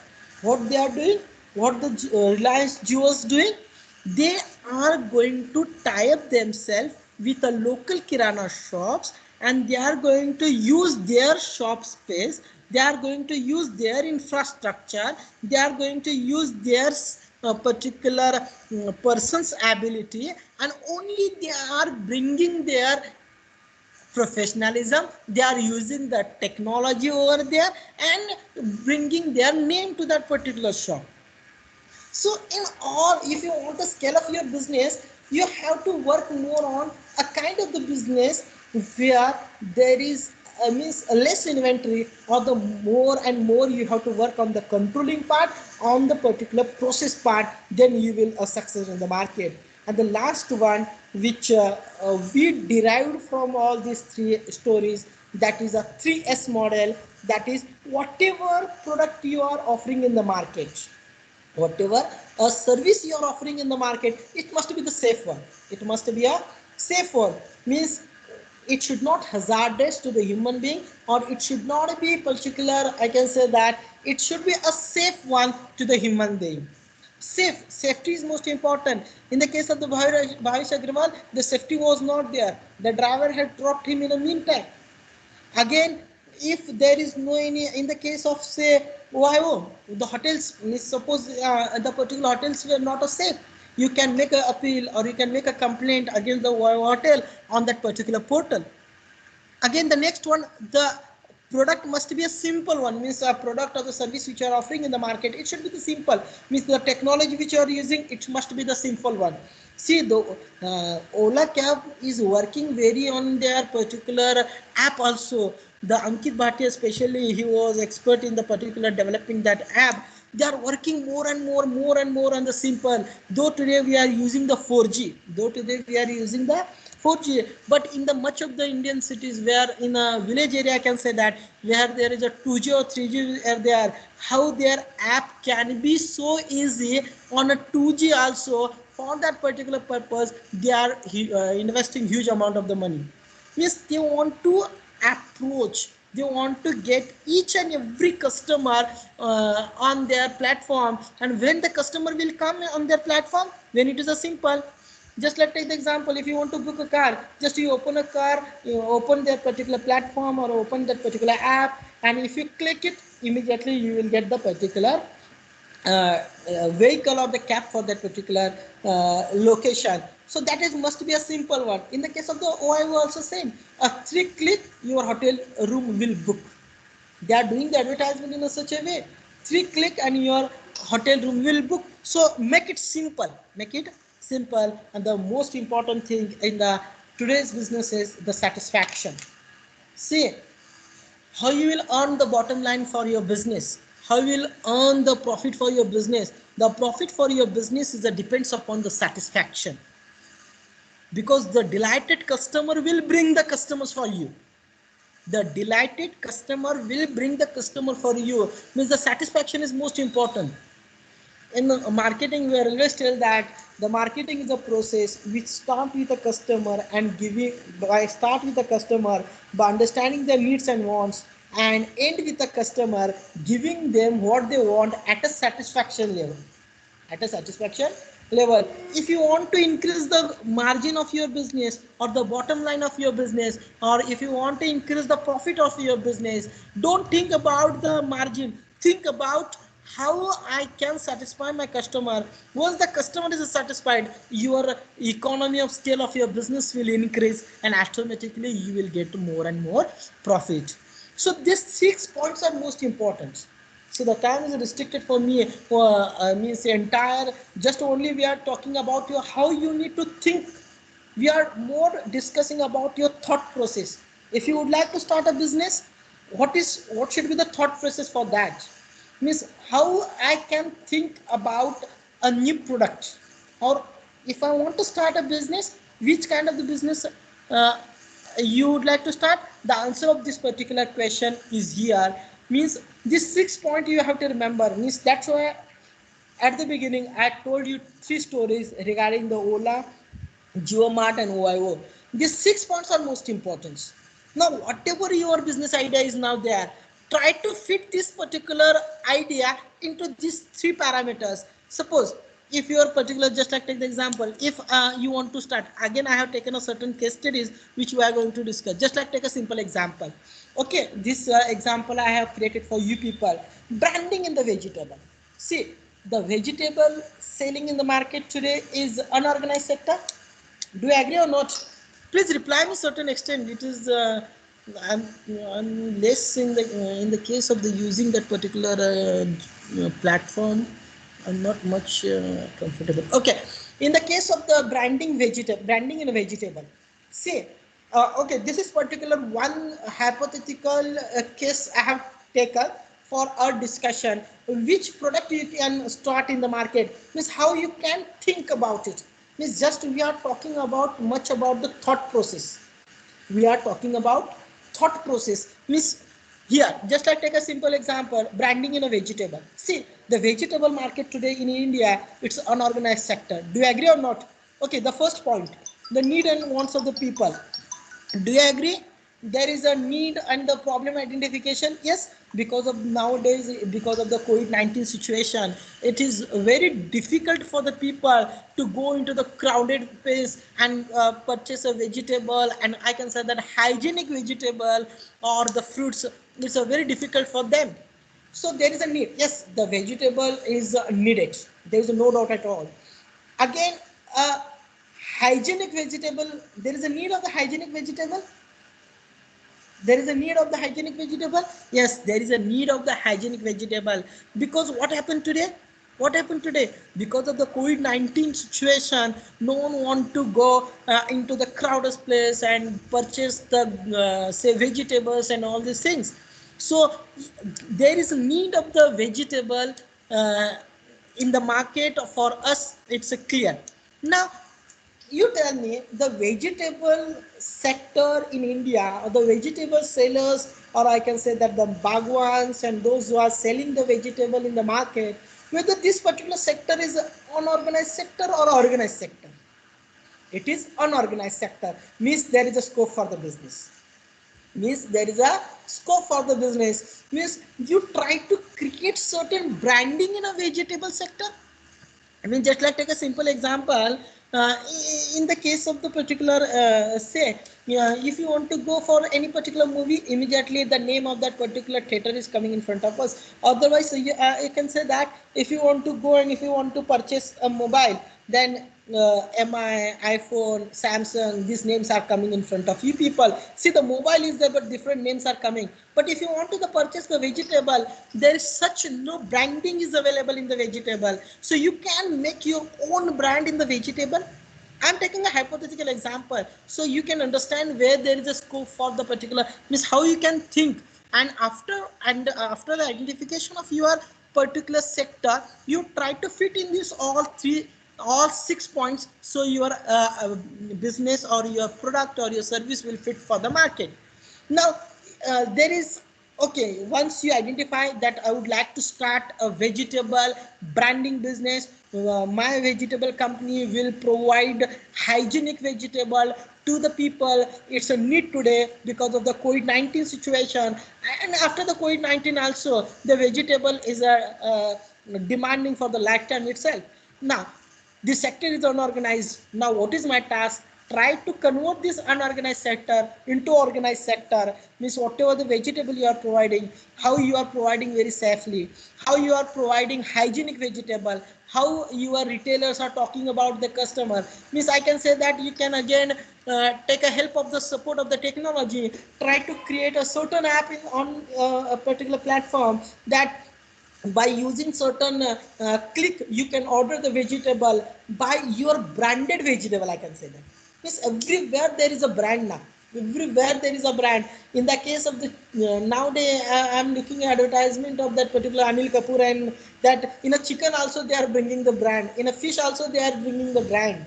What they are doing, what the Reliance Jio is doing, they are going to tie up themselves with a local kirana shops, and they are going to use their shop space, they are going to use their infrastructure, they are going to use their particular person's ability, and only they are bringing their professionalism, they are using the technology over there and bringing their name to that particular shop. So in all, if you want to scale up your business, you have to work more on a kind of the business where there is means a less inventory, or the more and more you have to work on the controlling part, on the particular process part, then you will success in the market. And the last one, which we derived from all these three stories, that is a 3S model, that is whatever product you are offering in the market, whatever a service you are offering in the market, it must be the safe one, it must be a safe one, means it should not hazardous to the human being, or it should not be particular, I can say that it should be a safe one to the human being. Safety is most important. In the case of the Bhavish Agrawal, the safety was not there, the driver had dropped him in a meantime. Again, if there is no any, in the case of say OIO, the hotels, suppose the particular hotels were not a safe, you can make an appeal or you can make a complaint against the OIO hotel on that particular portal. Again, the next one, the product must be a simple one, means a product or the service which you are offering in the market, it should be the simple, means the technology which you are using, it must be the simple one. See, the Ola Cab is working very on their particular app also. The Ankit Bhatia especially, he was expert in the particular developing that app. They are working more and more on the simple. Though today we are using the 4G, though today we are using the 4G, but in the much of the Indian cities, where in a village area, I can say that where there is a 2G or 3G there, how their app can be so easy on a 2G also. For that particular purpose, they are investing huge amount of the money. Means they want to approach, they want to get each and every customer on their platform, and when the customer will come on their platform, when it is a simple, just let's take the example, if you want to book a car, just you open a car, you open that particular platform or open that particular app, and if you click it, immediately you will get the particular vehicle or the cab for that particular location. So that is must be a simple one. In the case of the OIO also same, a 3-click your hotel room will book. They are doing the advertisement in a such a way, 3-click and your hotel room will book. So make it simple, make it simple. And the most important thing in the today's business is the satisfaction. See, how you will earn the bottom line for your business, how you will earn the profit for your business. The profit for your business is depends upon the satisfaction, because the delighted customer will bring the customers for you. The delighted customer will bring the customer for you, means the satisfaction is most important. In marketing, we always tell that the marketing is a process which start with a customer and giving by start with the customer by understanding their needs and wants, and end with the customer giving them what they want at a satisfaction level, at a satisfaction level. If you want to increase the margin of your business or the bottom line of your business, or if you want to increase the profit of your business, don't think about the margin, think about how I can satisfy my customer. Once the customer is satisfied, your economy of scale of your business will increase, and automatically you will get more and more profit. So these 6 points are most important. So the time is restricted for me, for means the entire, just only we are talking about your how you need to think. We are more discussing about your thought process. If you would like to start a business, what should be the thought process for that? Means how I can think about a new product, or if I want to start a business, which kind of the business you would like to start. The answer of this particular question is here, means this 6 point you have to remember, means that's why at the beginning I told you 3 stories regarding the Ola, Geomart and OIO. These 6 points are most important. Now whatever your business idea is now there, try to fit this particular idea into these 3 parameters. Suppose if you are particular, just like take the example, if you want to start, again I have taken a certain case studies which we are going to discuss. Just like take a simple example. Okay, this example I have created for you people. Branding in the vegetable. See, the vegetable selling in the market today is unorganized sector. Do you agree or not? Please reply me certain extent. It is I'm less in the case of the using that particular platform. I'm not much comfortable. Okay, in the case of the branding in a vegetable. See, okay, this is particular one hypothetical case I have taken for our discussion. Which product you can start in the market means how you can think about it. Means just we are talking about much about the thought process. We are talking about thought process. Means here, just like take a simple example, branding in a vegetable. See, the vegetable market today in India, it's unorganized sector. Do you agree or not? Okay, the first point, the need and wants of the people. Do you agree? There is a need and the problem identification. Yes, because of nowadays, because of the COVID-19 situation, it is very difficult for the people to go into the crowded place and purchase a vegetable, and I can say that hygienic vegetable or the fruits. It's a very difficult for them. So there is a need. Yes, the vegetable is needed. There is no doubt at all. Again, hygienic vegetable, there is a need of the hygienic vegetable. There is a need of the hygienic vegetable. Yes, there is a need of the hygienic vegetable, because what happened today, because of the COVID-19 situation, no one want to go into the crowded place and purchase the say vegetables and all these things. So there is a need of the vegetable uh, in the market. For us, it's clear. Now you tell me, the vegetable sector in India, or the vegetable sellers, or I can say that the bagwans and those who are selling the vegetable in the market, whether this particular sector is an unorganized sector or organized sector. It is unorganized sector, means there is a scope for the business. Means there is a scope for the business. Means you try to create certain branding in a vegetable sector. I mean, just like take a simple example. In the case of the particular, say, if you want to go for any particular movie, immediately the name of that particular theater is coming in front of us. Otherwise, you can say that if you want to go and if you want to purchase a mobile, then MI, iPhone, Samsung, these names are coming in front of you people. See, the mobile is there, but different names are coming. But if you want to purchase the vegetable, there is such no branding is available in the vegetable. So you can make your own brand in the vegetable. I'm taking a hypothetical example, so you can understand where there is a scope for the particular, means how you can think. And after the identification of your particular sector, you try to fit in this all 6 points, so your business or your product or your service will fit for the market. Now there is, okay, once you identify that I would like to start a vegetable branding business, my vegetable company will provide hygienic vegetable to the people. It's a need today because of the COVID-19 situation, and after the COVID-19 also the vegetable is demanding for the lifetime itself. Now the sector is unorganized. Now what is my task? Try to convert this unorganized sector into organized sector. Means whatever the vegetable you are providing, how you are providing very safely, how you are providing hygienic vegetable, how your retailers are talking about the customer. Means I can say that you can again take a help of the support of the technology, try to create a certain app on a particular platform, that by using certain click you can order the vegetable by your branded vegetable. I can say that, because everywhere there is a brand now. Everywhere there is a brand. In the case of the nowadays I'm looking at advertisement of that particular Anil Kapoor, and that in a chicken also they are bringing the brand, in a fish also they are bringing the brand.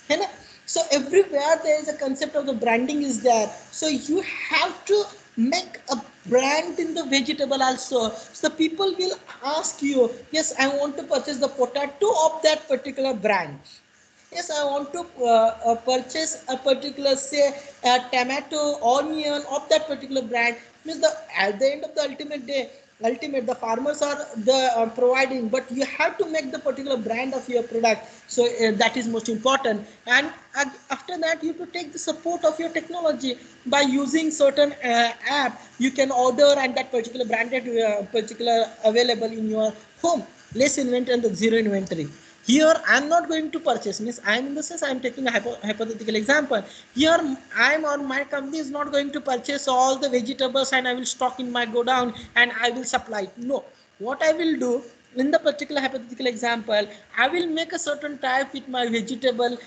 है. So everywhere there is a concept of the branding is there. So you have to make a brand in the vegetable also. So people will ask you, yes, I want to purchase the potato of that particular brand. Yes, I want to purchase a particular, say, tomato, onion of that particular brand. Means the at the end of the ultimate day, ultimate, the farmers are the providing, but you have to make the particular brand of your product. So that is most important. And after that, you have to take the support of your technology by using certain app. You can order and that particular branded particular available in your home. Less inventory and the zero inventory. Here I'm not going to purchase, means I'm in the sense I'm taking a hypothetical example. Here I'm or my company is not going to purchase all the vegetables and I will stock in my godown and I will supply. No, what I will do in the particular hypothetical example, I will make a certain type with my vegetable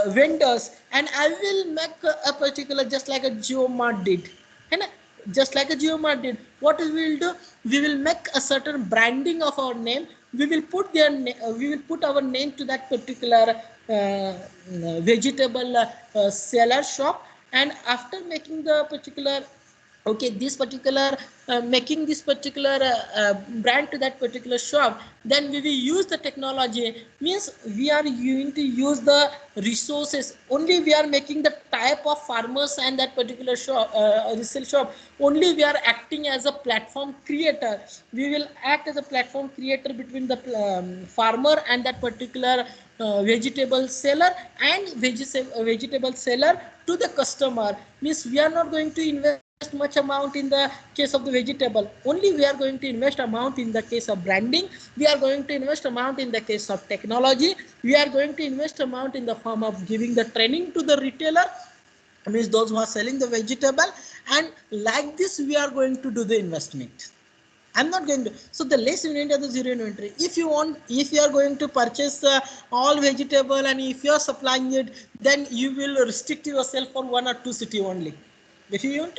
vendors and I will make a particular just like a GeoMart did. And just like a GeoMart did, what we will do, we will make a certain branding of our name. We will put we will put our name to that particular vegetable seller shop, and after making the particular, okay, this particular making this particular brand to that particular shop, then we will use the technology, means we are going to use the resources. Only we are making the type of farmers and that particular shop resale shop, only we are acting as a platform creator. We will act as a platform creator between the farmer and that particular vegetable seller and vegetable seller to the customer. Means we are not going to invest much amount in the case of the vegetable, only we are going to invest amount in the case of branding, we are going to invest amount in the case of technology, we are going to invest amount in the form of giving the training to the retailer, means those who are selling the vegetable, and like this we are going to do the investment. I'm not going to. So the less inventory, the zero inventory. If you want, if you are going to purchase all vegetable and if you are supplying it, then you will restrict yourself for 1 or 2 city only. If you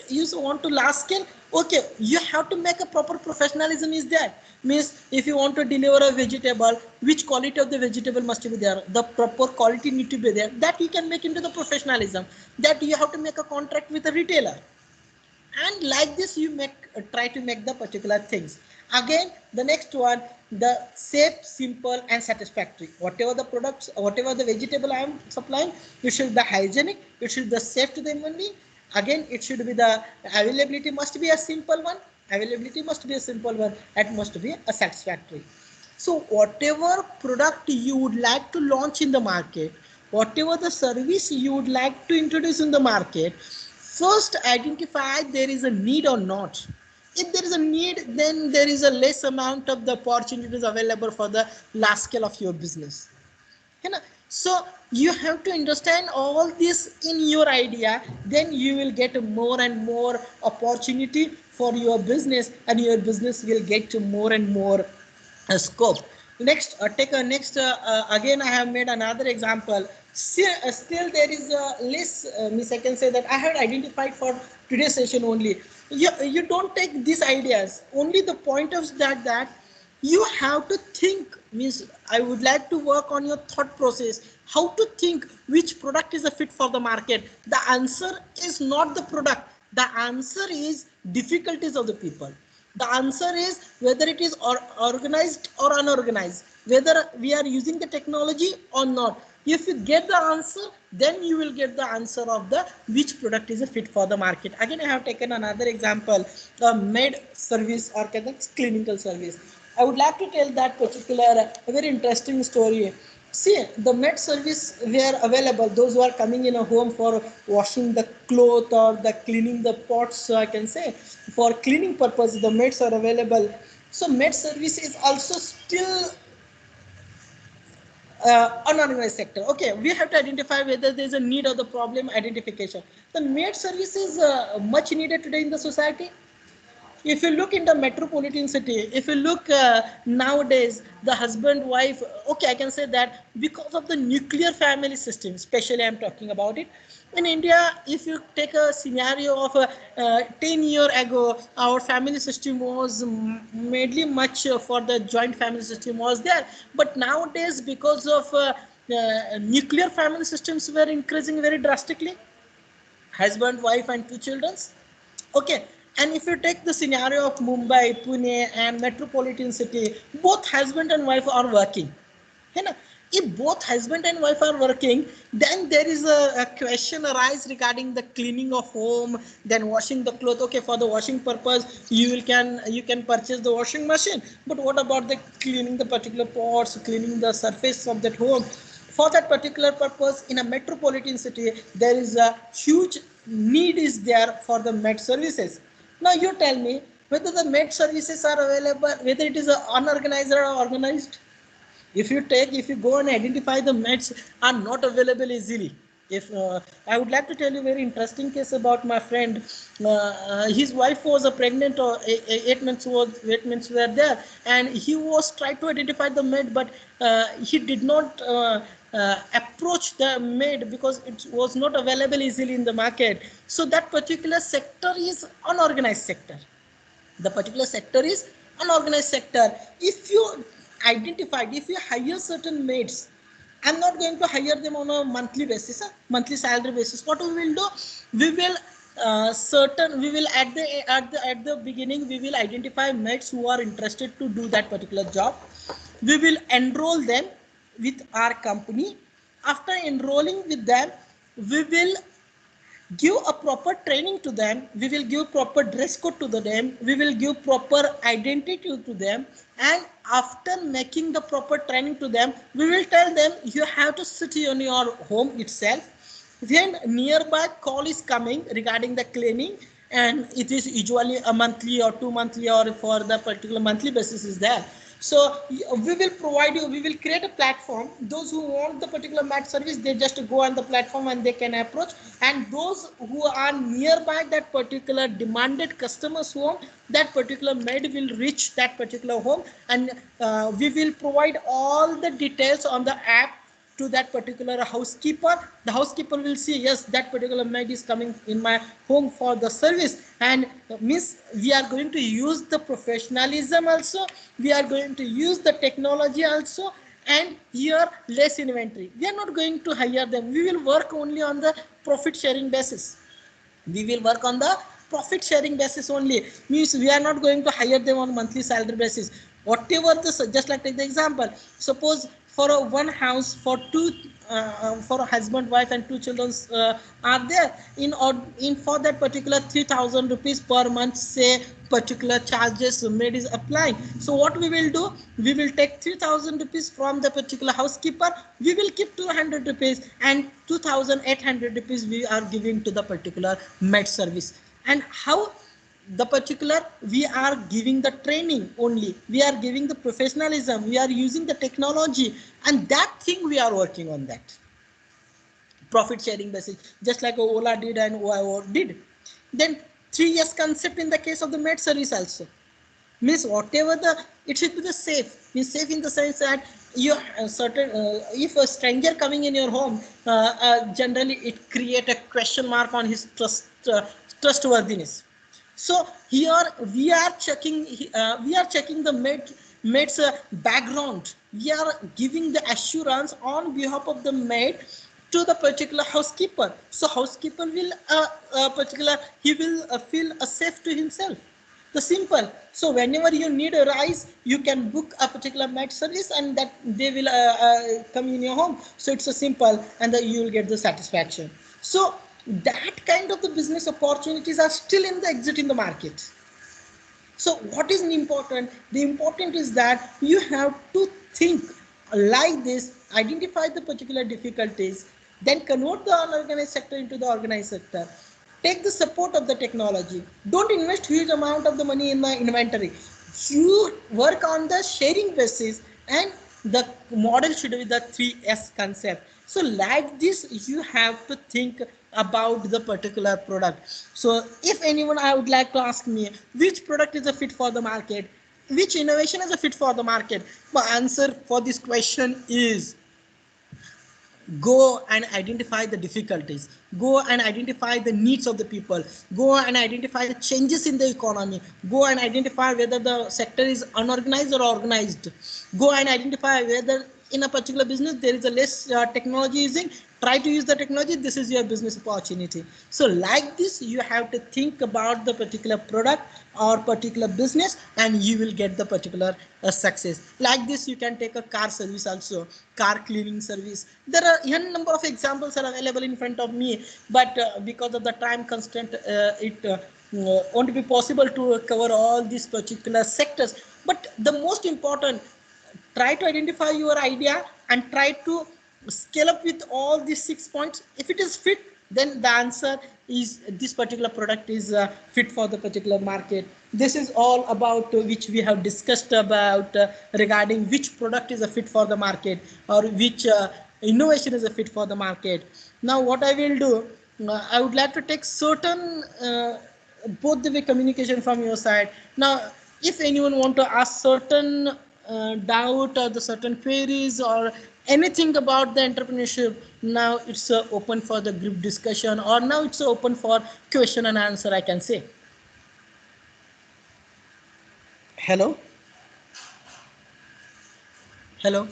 want to large scale, okay, you have to make a proper professionalism is there. Means if you want to deliver a vegetable, which quality of the vegetable must be there? The proper quality need to be there. That you can make into the professionalism. That you have to make a contract with a retailer, and like this you make try to make the particular things. Again, the next one, the safe, simple and satisfactory. Whatever the products, whatever the vegetable I am supplying, it should be hygienic, it should be safe to the human being. Again, it should be the availability must be a simple one, availability must be a simple one, it must be a satisfactory. So whatever product you would like to launch in the market, whatever the service you would like to introduce in the market, first identify there is a need or not. If there is a need, then there is a less amount of the opportunities available for the large scale of your business. So you have to understand all this in your idea, then you will get more and more opportunity for your business, and your business will get to more and more scope. Next, take a next. Again, I have made another example. Still there is a less. Miss, I can say that I had identified for today's session only. You don't take these ideas. Only the point of that you have to think. Means I would like to work on your thought process. How to think which product is a fit for the market. The answer is not the product. The answer is difficulties of the people. The answer is whether it is organized or unorganized, whether we are using the technology or not. If you get the answer, then you will get the answer of the which product is a fit for the market. Again, I have taken another example, the maid service or clinical service. I would like to tell that particular very interesting story. See, the maid service were available, those who are coming in a home for washing the cloth or the cleaning the pots, I can say, for cleaning purpose, the maids are available. So maid service is also still unorganized sector. Okay, we have to identify whether there is a need or the problem identification. The maid service is much needed today in the society. If you look in the metropolitan city, if you look nowadays, the husband, wife, okay, I can say that because of the nuclear family system, especially I'm talking about it. In India, if you take a scenario of 10 years ago, our family system was mainly much for the joint family system was there. But nowadays, because of nuclear family systems were increasing very drastically, husband, wife and 2 children. Okay, and if you take the scenario of Mumbai, Pune and metropolitan city, both husband and wife are working. If both husband and wife are working, then there is a question arise regarding the cleaning of home, then washing the clothes. Okay, for the washing purpose, you can purchase the washing machine, but what about the cleaning the particular pots, cleaning the surface of that home? For that particular purpose, in a metropolitan city, there is a huge need is there for the med services. Now you tell me whether the med services are available, whether it is unorganized or organized. If you go and identify the meds are not available easily. If I would like to tell you a very interesting case about my friend. His wife was a pregnant, or 8 months were there, and he was trying to identify the med, but he did not approach the med because it was not available easily in the market. So that particular sector is unorganized sector. The particular sector is unorganized sector. If you identified, if you hire certain maids, I'm not going to hire them on a monthly basis, monthly salary basis. What we will do, we will we will at the beginning we will identify maids who are interested to do that particular job. We will enroll them with our company. After enrolling with them, we will give a proper training to them. We will give proper dress code to them. We will give proper identity to them. And after making the proper training to them, we will tell them you have to sit in your home itself. Then nearby call is coming regarding the cleaning, and it is usually a monthly or 2 monthly or for the particular monthly basis is there. So we will provide you, we will create a platform. Those who want the particular mat service, they just go on the platform and they can approach. And those who are nearby that particular demanded customers home, that particular maid will reach that particular home, and we will provide all the details on the app to that particular housekeeper. The housekeeper will see, yes, that particular maid is coming in my home for the service, and means we are going to use the professionalism also, we are going to use the technology also, and here less inventory. We are not going to hire them. We will work only on the profit sharing basis. We will work on the profit sharing basis only. Means we are not going to hire them on monthly salary basis. Whatever the, just like take the example, suppose for a one house for two for a husband, wife and two children are there, in for that particular 3,000 rupees per month, say particular charges maid is applying. So what we will do, we will take 3,000 rupees from the particular housekeeper, we will keep 200 rupees, and 2,800 rupees we are giving to the particular med service. And how the particular, we are giving the training only, we are giving the professionalism, we are using the technology, and that thing we are working on that profit sharing basis, just like Ola did and OIO did. Then 3 years concept in the case of the med service also. Means whatever the, it should be the safe, means safe in the sense that you certain if a stranger coming in your home, generally it create a question mark on his trustworthiness. So here we are checking the maid's background. We are giving the assurance on behalf of the maid to the particular housekeeper. So housekeeper will he will feel safe to himself. The simple. So whenever you need a rice, you can book a particular maid service, and that they will come in your home. So it's a simple, and you will get the satisfaction. So that kind of the business opportunities are still in the exit in the market. So what is important? The important is that you have to think like this, identify the particular difficulties, then convert the unorganized sector into the organized sector. Take the support of the technology. Don't invest huge amount of the money in the inventory. You work on the sharing basis, and the model should be the 3S concept. So like this, you have to think about the particular product. So if anyone, I would like to ask me, which product is a fit for the market? Which innovation is a fit for the market? My answer for this question is, go and identify the difficulties, go and identify the needs of the people, go and identify the changes in the economy, go and identify whether the sector is unorganized or organized, go and identify whether in a particular business there is a less technology using, try to use the technology, this is your business opportunity. So like this, you have to think about the particular product or particular business, and you will get the particular success. Like this, you can take a car service also, car cleaning service. There are n number of examples are available in front of me, but because of the time constraint, it won't be possible to cover all these particular sectors. But the most important, try to identify your idea and try to scale up with all these 6 points. If it is fit, then the answer is this particular product is fit for the particular market. This is all about which we have discussed about regarding which product is a fit for the market, or which innovation is a fit for the market. Now what I will do, I would like to take certain both the way communication from your side. Now if anyone want to ask certain doubt or the certain queries or anything about the entrepreneurship, now it's open for the group discussion, or now it's open for question and answer, I can say. Hello. Hello.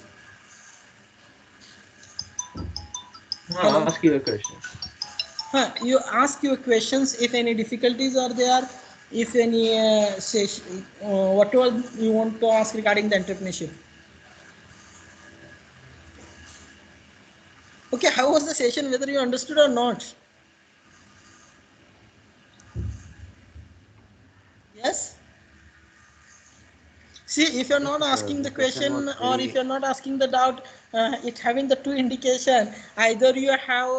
Hello. Ask your question. You ask your questions if any difficulties are there, if any whatever you want to ask regarding the entrepreneurship. Okay, how was the session, whether you understood or not? Yes. See, if you're not asking the question, or if you're not asking the doubt, it having the two indication, either you have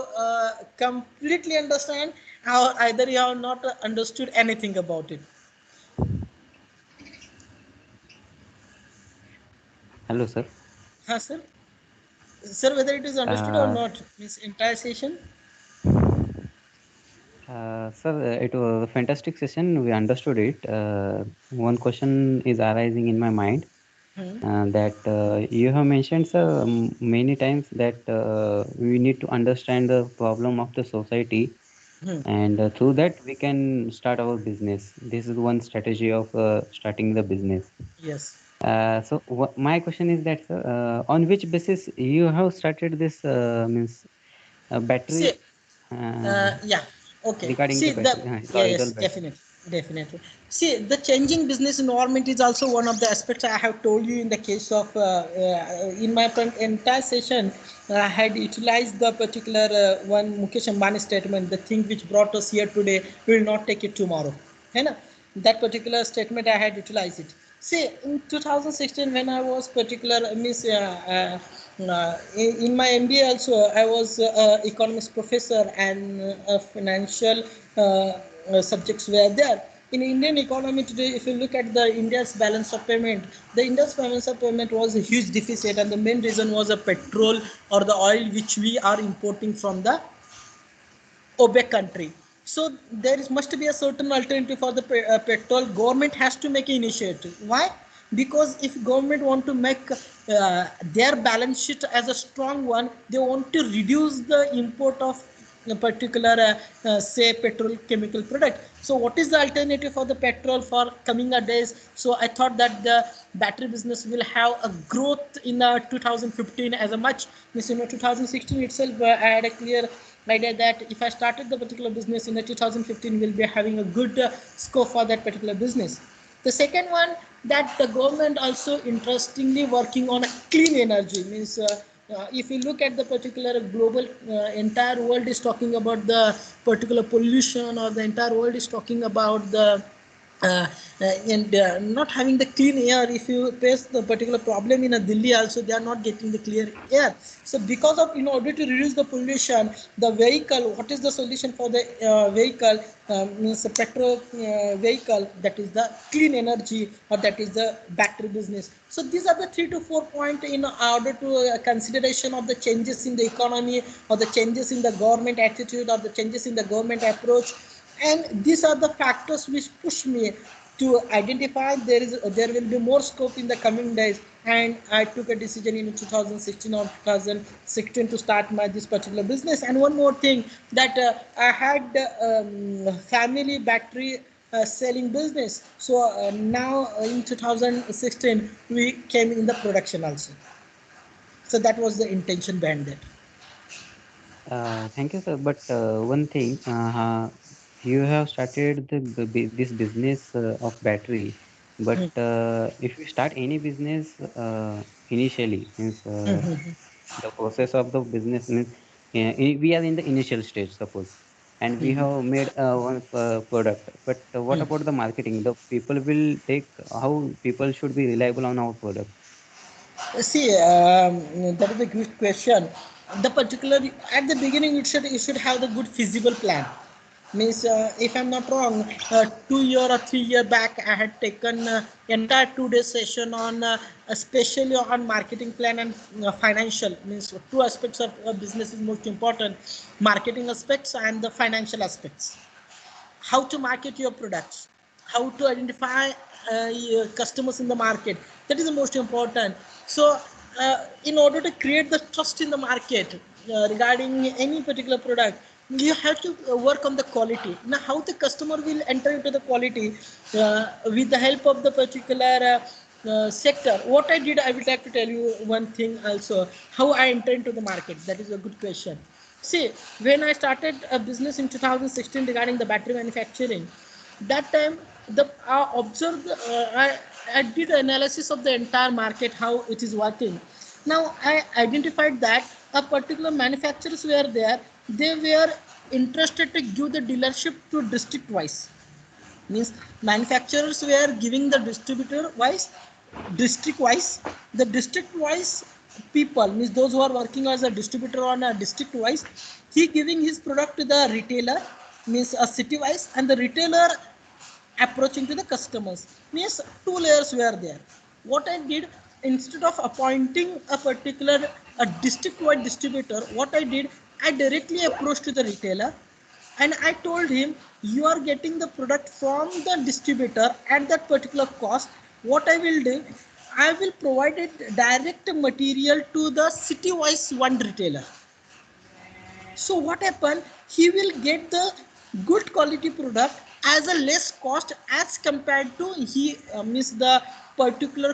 completely understand, or either you have not understood anything about it. Hello, sir. Sir. Sir, whether it is understood or not, means entire session. Sir, it was a fantastic session. We understood it. One question is arising in my mind. That you have mentioned, sir, many times that we need to understand the problem of the society, and through that we can start our business. This is one strategy of starting the business. Yes. So my question is that, sir, on which basis you have started this means battery? See, yeah. Okay. Regarding See the the battery, yeah, solid yes, battery. definitely. See, the changing business environment is also one of the aspects I have told you in the case of in my entire session. I had utilized the particular one Mukesh Ambani statement: the thing which brought us here today will not take it tomorrow. That particular statement I had utilized it. See, in 2016, when I was particular in my MBA also, I was economics professor, and financial subjects were there. In Indian economy today, if you look at the India's balance of payment, the India's balance of payment was a huge deficit, and the main reason was a petrol or the oil which we are importing from the OPEC country. So there must be a certain alternative for the petrol. Government has to make an initiative. Why? Because if government want to make their balance sheet as a strong one, they want to reduce the import of a particular say petrochemical product. So what is the alternative for the petrol for coming days? So I thought that the battery business will have a growth in 2015 as a much. 2016 itself, I had a clear idea that if I started the particular business in the 2015, we'll be having a good scope for that particular business. The second one, that the government also interestingly working on clean energy, means if you look at the particular global, entire world is talking about the particular pollution, or the entire world is talking about the and not having the clean air. If you face the particular problem in a Delhi also, they are not getting the clear air. So because of, in order to reduce the pollution, the vehicle, what is the solution for the vehicle, means a petrol vehicle, that is the clean energy, or that is the battery business. So these are the 3 to 4 points in order to consideration of the changes in the economy, or the changes in the government attitude, or the changes in the government approach. And these are the factors which push me to identify there will be more scope in the coming days, and I took a decision in 2016 or 2016 to start this particular business. And one more thing, that I had family battery selling business. So now in 2016 we came in the production also. So that was the intention behind it. Thank you, sir. But one thing, you have started this business of battery, but Hmm. if you start any business initially, means Hmm, hmm, hmm. the process of the business means we are in the initial stage, suppose, and we Hmm, have made one product. But what hmm. about the marketing? The people will take how people should be reliable on our product. See, that is a good question. The particular at the beginning, it should have the good feasible plan. Means, if I'm not wrong, 2 year or 3 year back, I had taken entire 2 day session on especially on marketing plan and financial. Means two aspects of business is most important: marketing aspects and the financial aspects. How to market your products, how to identify your customers in the market. That is the most important. So, in order to create the trust in the market regarding any particular product, you have to work on the quality. Now, how the customer will enter into the quality with the help of the particular sector. What I did, I would like to tell you one thing also. How I enter into the market. That is a good question. See, when I started a business in 2016 regarding the battery manufacturing, that time I observed, I did analysis of the entire market, how it is working. Now I identified that a particular manufacturers were there, they were interested to give the dealership to district wise. Means manufacturers were giving the district wise people, means those who are working as a distributor on a district wise, he giving his product to the retailer, means a city wise, and the retailer approaching to the customers. Means two layers were there. What I did, instead of appointing a particular a district wide distributor, what I did, I directly approached to the retailer and I told him, you are getting the product from the distributor at that particular cost. What I will do, I will provide it direct material to the city wise one retailer. So what happened, he will get the good quality product as a less cost as compared to he means the particular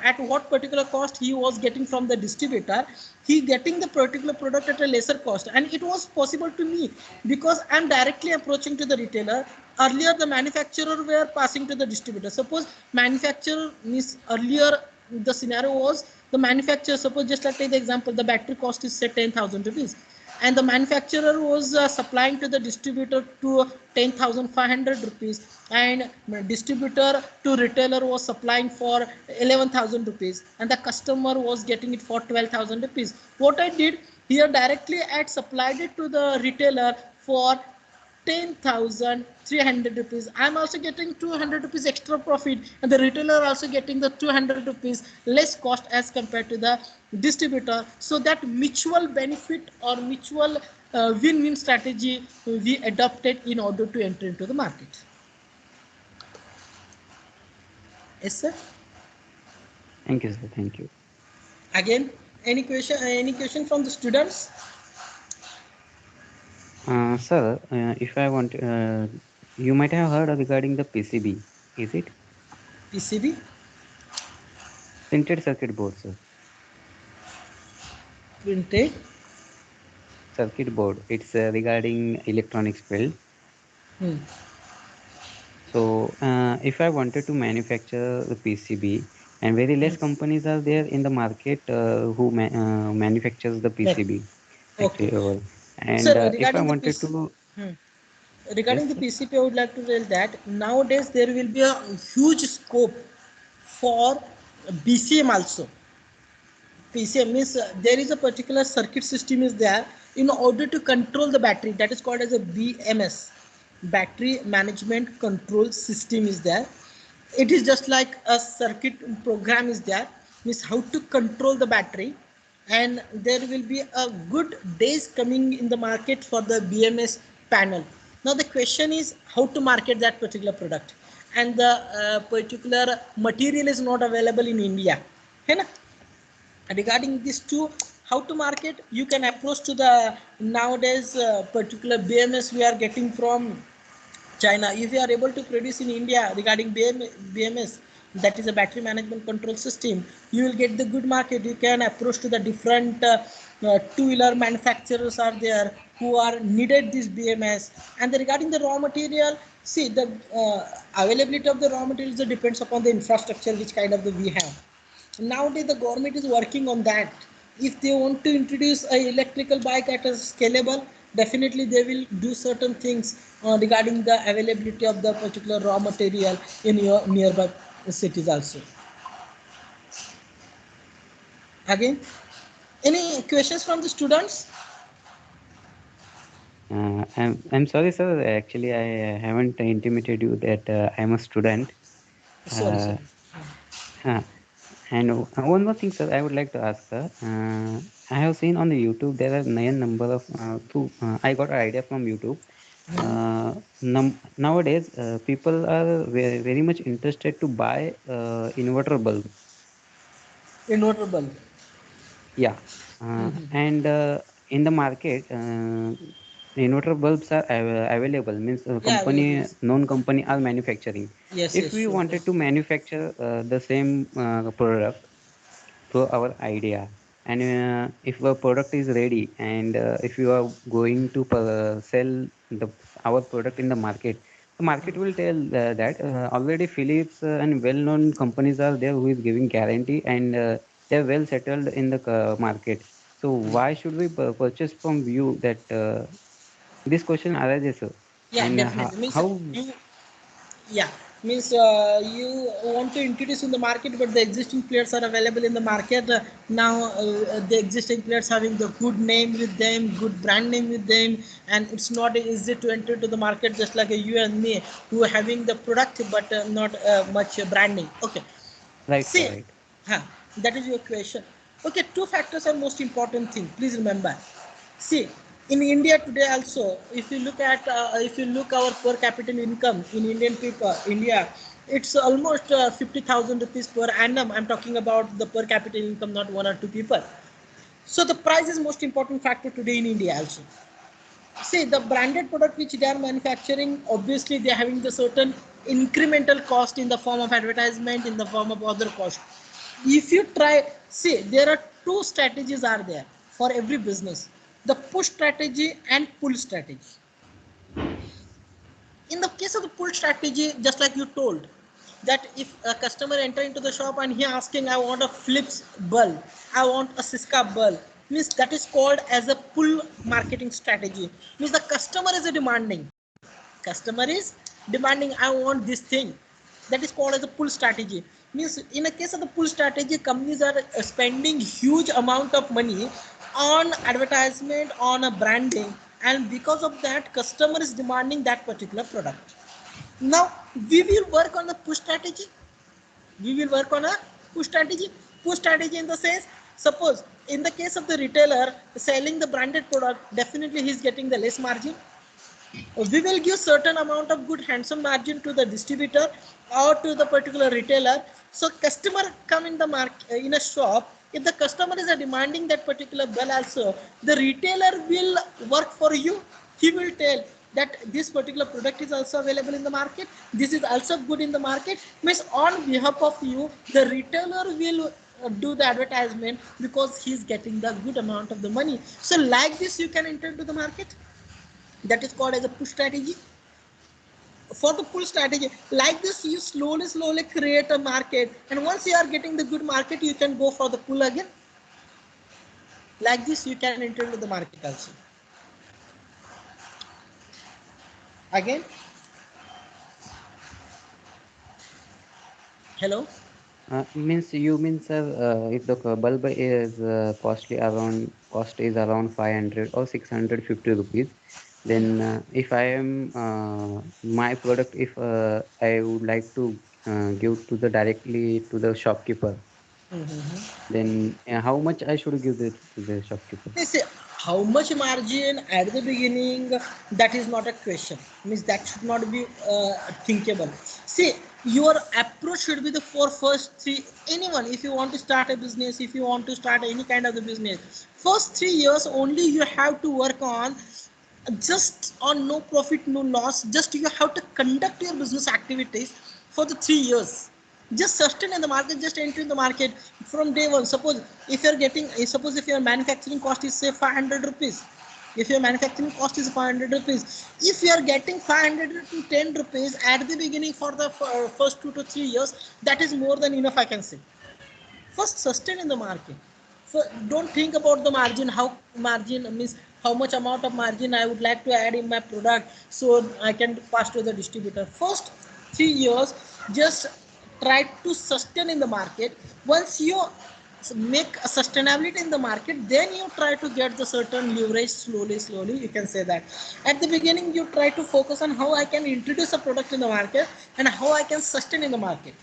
at what particular cost he was getting from the distributor, he getting the particular product at a lesser cost. And it was possible to me because I'm directly approaching to the retailer. Earlier the manufacturer were passing to the distributor. Suppose manufacturer means earlier the scenario was the manufacturer, suppose just like take the example, the battery cost is say 10,000 rupees, and the manufacturer was supplying to the distributor to 10,500 rupees, and distributor to retailer was supplying for 11,000 rupees, and the customer was getting it for 12,000 rupees. What I did here, directly I supplied it to the retailer for 10,300 rupees. I'm also getting 200 rupees extra profit, and the retailer also getting the 200 rupees less cost as compared to the distributor. So that mutual benefit or mutual win-win strategy we adopted in order to enter into the market. Yes, sir. Thank you, sir. Thank you. Again, any question? Any question from the students? Sir, if I want, you might have heard regarding the PCB. Is it PCB, printed circuit board, sir? printed. Circuit board. It's regarding electronics field. Hmm. So, if I wanted to manufacture the PCB, and very Hmm. less companies are there in the market who manufactures the Right. PCB, Okay. actually. And Sir, if I regarding the wanted PC, to, hmm. yes, Regarding the sir. PCP, I would like to tell that nowadays there will be a huge scope for BCM also. PCM means there is a particular circuit system is there in order to control the battery, that is called as a BMS, battery management control system is there. It is just like a circuit program is there, means how to control the battery. And there will be a good days coming in the market for the BMS panel. Now the question is how to market that particular product, and the particular material is not available in India. है ना? Regarding these two, how to market, you can approach to the nowadays particular BMS we are getting from China. If you are able to produce in India regarding BMS, that is a battery management control system, you will get the good market. You can approach to the different two-wheeler manufacturers are there who are needed this BMS. And regarding the raw material, see the availability of the raw materials depends upon the infrastructure which kind of the we have. Nowadays the government is working on that. If they want to introduce a electrical bike at a scalable, definitely they will do certain things regarding the availability of the particular raw material in your nearby cities also. Again, any questions from the students? I'm sorry, sir. Actually, I haven't intimated you that I'm a student. Sorry, Uh, sorry. huh. And one more thing, sir, I would like to ask, sir. I have seen on the YouTube there are nine number of I got an idea from YouTube. Nowadays, people are very much interested to buy inverter bulb. Inverter bulb. Yeah, and in the market, inverter bulbs are available. Means Yeah, available. known company are manufacturing. Yes, If yes, we sure. wanted to manufacture the same product through our idea, and if the product is ready, and if you are going to sell our product in the market, the market will tell that already Philips and well-known companies are there who is giving guarantee, and they're well settled in the market. So why should we purchase from you? That this question arises, sir. Yeah, And definitely. Means how you, yeah, means you want to introduce in the market, but the existing players are available in the market. Now, the existing players having the good name with them, good brand name with them, and it's not easy to enter to the market just like you and me who are having the product but not much branding. Okay, right, sir, see, right? huh, that is your question. Okay, two factors are most important thing. Please remember. See, in India today also, if you look our per capita income in Indian people, India, it's almost 50,000 rupees per annum. I'm talking about the per capita income, not one or two people. So the price is most important factor today in India also. See, the branded product which they are manufacturing, obviously they are having the certain incremental cost in the form of advertisement, in the form of other cost. If you try, see, there are two strategies are there for every business: the push strategy and pull strategy. In the case of the pull strategy, just like you told, that if a customer enter into the shop and he asking, I want a Philips bulb, I want a Cisca bulb, means that is called as a pull marketing strategy. Means the customer is demanding, I want this thing. That is called as a pull strategy. Means in a case of the pull strategy, companies are spending huge amount of money on advertisement, on a branding, and because of that customer is demanding that particular product. Now we will work on the push strategy. We will work on a push strategy. Push strategy in the sense, suppose in the case of the retailer selling the branded product, definitely he is getting the less margin. We will give certain amount of good handsome margin to the distributor or to the particular retailer. So customer come in the market in a shop, if the customer is demanding that particular bill also, the retailer will work for you. He will tell that this particular product is also available in the market, this is also good in the market. Means on behalf of you, the retailer will do the advertisement because he is getting the good amount of the money. So like this you can enter to the market. That is called as a push strategy. For the pull strategy, like this you slowly create a market, and once you are getting the good market, you can go for the pull again. Like this you can enter into the market also. Again, hello. Means you mean, sir, if the bulb is cost is around 500 or 650 rupees, then if I am my product, if I would like to give to the directly to the shopkeeper, then how much I should give it to the shopkeeper? They say how much margin at the beginning, that is not a question. Means that should not be thinkable. See, your approach should be the for first three. Anyone, if you want to start a business, if you want to start any kind of the business, first 3 years only you have to work on just on no profit, no loss. Just you have to conduct your business activities for the 3 years. Just sustain in the market, just enter in the market from day one. Suppose if you're getting, suppose if your manufacturing cost is say 500 rupees, if your manufacturing cost is 500 rupees, if you are getting 500 to 10 rupees at the beginning for the first 2 to 3 years, that is more than enough, I can say. First sustain in the market. So don't think about the margin, how margin means how much amount of margin I would like to add in my product so I can pass to the distributor. First 3 years, just try to sustain in the market. Once you make a sustainability in the market, then you try to get the certain leverage slowly, you can say that. At the beginning, you try to focus on how I can introduce a product in the market and how I can sustain in the market.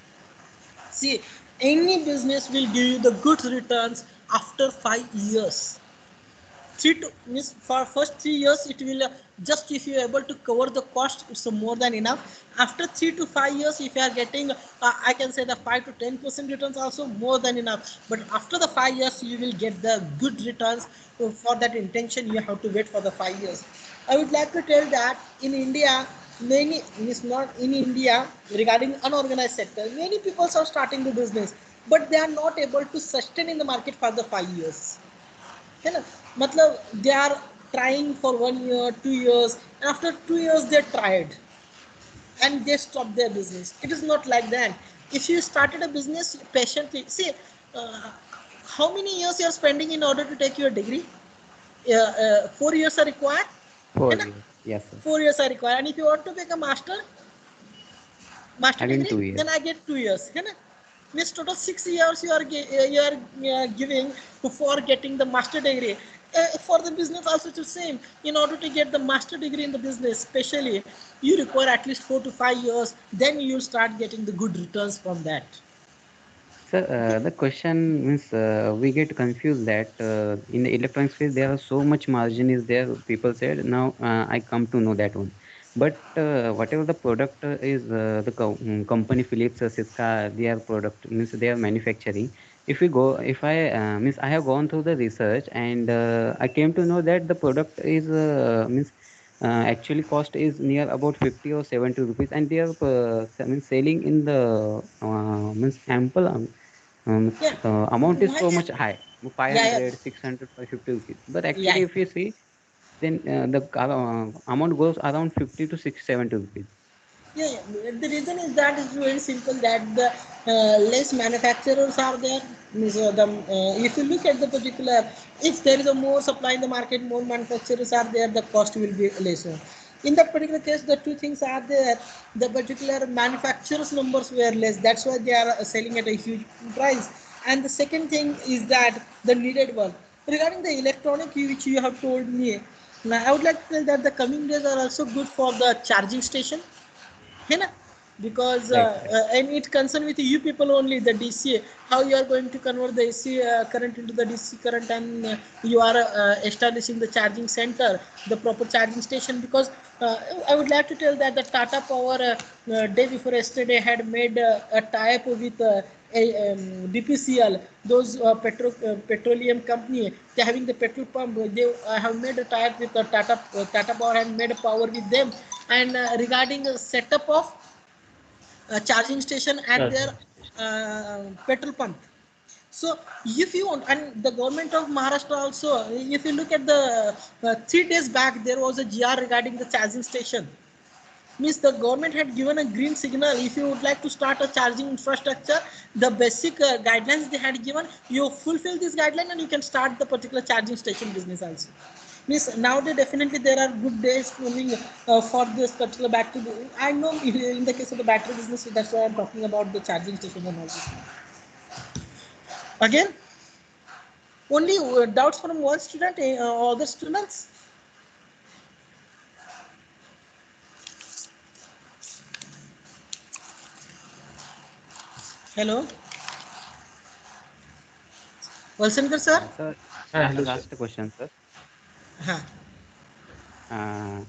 See, any business will give you the good returns after 5 years. Three to means for first 3 years it will just if you are able to cover the cost, it's more than enough. After 3 to 5 years, if you are getting I can say the 5 to 10% returns, also more than enough. But after the 5 years, you will get the good returns. So for that intention, you have to wait for the 5 years. I would like to tell that in India, many is not in India regarding unorganized sector, many people are starting the business, but they are not able to sustain in the market for the 5 years. है ना, मतलब they are trying for 1 year 2 years, and after 2 years they tried and they stop their business. It is not like that. If you started a business patiently, see, uh, how many years you are spending in order to take your degree? 4 years are required, 4 है ना? years. Yes, sir. 4 years are required, and if you want to make a master Again degree, 2 years. then I get 2 years, है ना? Means total 6 years you are giving for getting the master degree. For the business also it's the same. In order to get the master degree in the business, especially, you require at least 4 to 5 years. Then you start getting the good returns from that. Sir, the question means we get confused that in the electronics field there are so much margin is there. People said now I come to know that one. But whatever the product is the company Philips, Cisco, their product means they are manufacturing. If we go, if I means I have gone through the research and I came to know that the product is means actually cost is near about 50 or 70 rupees, and they are means selling in the means ample Yeah. amount is Why? so much high, Yeah, 500, 600, 550 rupees. But yeah, actually, yeah. if you see, then the amount goes around 50 to 670 rupees. Yeah, yeah. The reason is that it's very simple that the less manufacturers are there. Means, if you look at the particular, if there is a more supply in the market, more manufacturers are there, the cost will be lesser. In that particular case, the two things are there. The particular manufacturers numbers were less. That's why they are selling at a huge price. And the second thing is that the needed one. Regarding the electronic which you have told me, now I would like to tell that the coming days are also good for the charging station, है ना, because Right, right. and it concern with you people only, the DC, how you are going to convert the AC current into the DC current, and you are establishing the charging center, the proper charging station. Because I would like to tell that the Tata Power day before yesterday had made a tie-up with BPCL, those petroleum company. They having the petrol pump. They have made a tie-up with Tata Power and made a power with them. And regarding the setup of charging station at their Charging station. petrol pump. So if you want, and the government of Maharashtra also, if you look at the 3 days back, there was a GR regarding the charging station. Means the government had given a green signal. If you would like to start a charging infrastructure, the basic guidelines they had given, you fulfill this guideline and you can start the particular charging station business also. Means nowadays definitely there are good days coming for this particular battery. I know in the case of the battery business, that's why I'm talking about the charging station and all this. Again, only doubts from one student or other students? Hello, Valsankar sir? Sir, I Hello, have sir. asked a question, sir. Huh.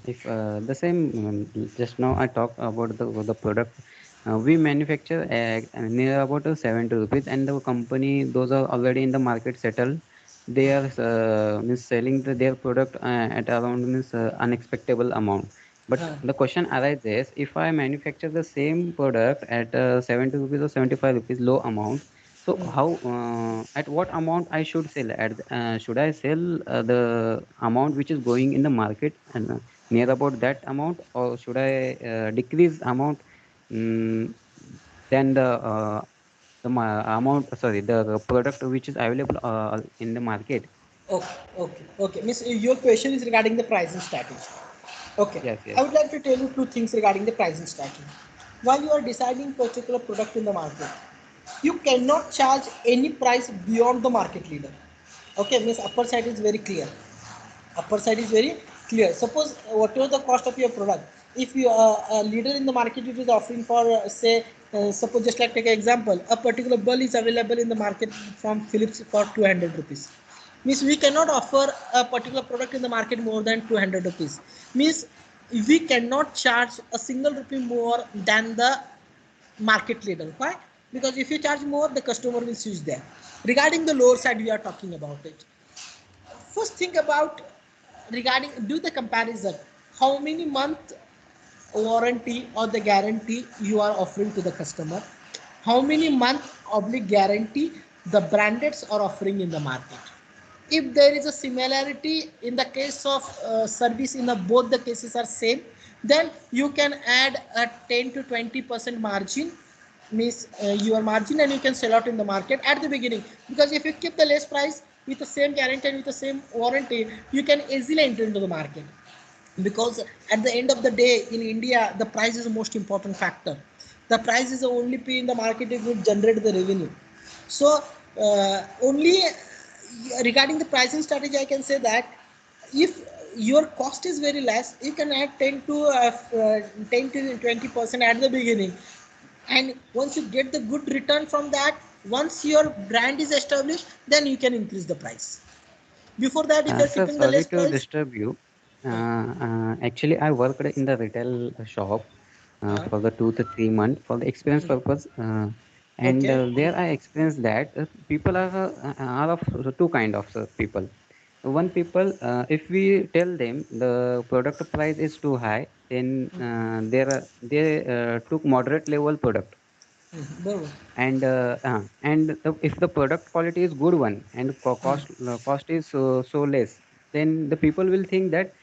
If the same just now I talked about the product we manufacture near about 70 rupees, and the company those are already in the market settled. They are means selling their product at around means unexpectable amount. But Huh. the question arises, if I manufacture the same product at 70 rupees or 75 rupees low amount, so how at what amount I should sell? Should I sell the amount which is going in the market and near about that amount, or should I decrease amount um, than amount, sorry, the product which is available in the market? Okay, okay, okay. Miss, your question is regarding the pricing strategy. Okay, Yes, I yes. would like to tell you two things regarding the pricing strategy. While you are deciding particular product in the market, you cannot charge any price beyond the market leader. Okay, Miss, upper side is very clear. Upper side is very clear. Suppose whatever the cost of your product, if you are a leader in the market, it is offering for say suppose just like take an example, a particular bulb is available in the market from Philips for 200 rupees. Means we cannot offer a particular product in the market more than 200 rupees. Means we cannot charge a single rupee more than the market leader. Why? Because if you charge more, the customer will switch there. Regarding the lower side, we are talking about it. First think about regarding do the comparison, how many month warranty or the guarantee you are offering to the customer, how many month oblique guarantee the brandeds are offering in the market. If there is a similarity in the case of service in the both the cases are same, then you can add a 10 to 20% margin, means your margin, and you can sell out in the market at the beginning. Because if you keep the less price with the same guarantee and with the same warranty, you can easily enter into the market. Because at the end of the day in India, the price is the most important factor. The price is the only P in the market it will generate the revenue. So only regarding the pricing strategy, I can say that if your cost is very less, you can add 10 to 10 to 20% at the beginning, and once you get the good return from that, once your brand is established, then you can increase the price. Before that, if you're Sir, keeping the sorry less to price. disturb you. Actually, I worked in the retail shop for the 2 to 3 months for the experience purpose, and Okay. there I experienced that people are of two kind of people. One people, if we tell them the product price is too high, then they took moderate level product, बरोबर. and if the product quality is good one and cost is so less, then the people will think that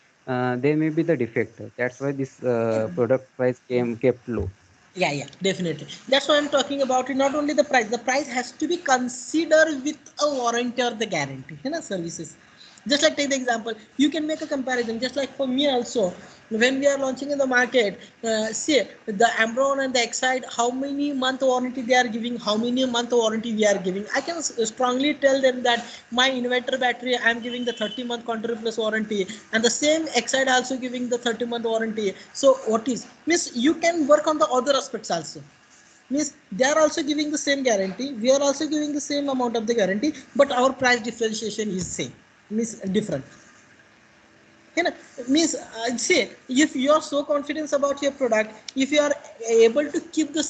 there may be the defect. That's why this product price came kept low. Yeah, yeah, definitely. That's why I'm talking about it. Not only the price. The price has to be considered with a warranty or the guarantee. You know, services. Just like take the example, you can make a comparison. Just like for me also, when we are launching in the market, see the Ambron and the Excite, how many month warranty they are giving, how many month warranty we are giving. I can strongly tell them that my inverter battery I am giving the 30-month contrary plus warranty, and the same Excite also giving the 30-month warranty. So what is means you can work on the other aspects also. Means they are also giving the same guarantee, we are also giving the same amount of the guarantee, but our price differentiation is same, means different. You know, means say if you are so confident about your product, if you are able to keep the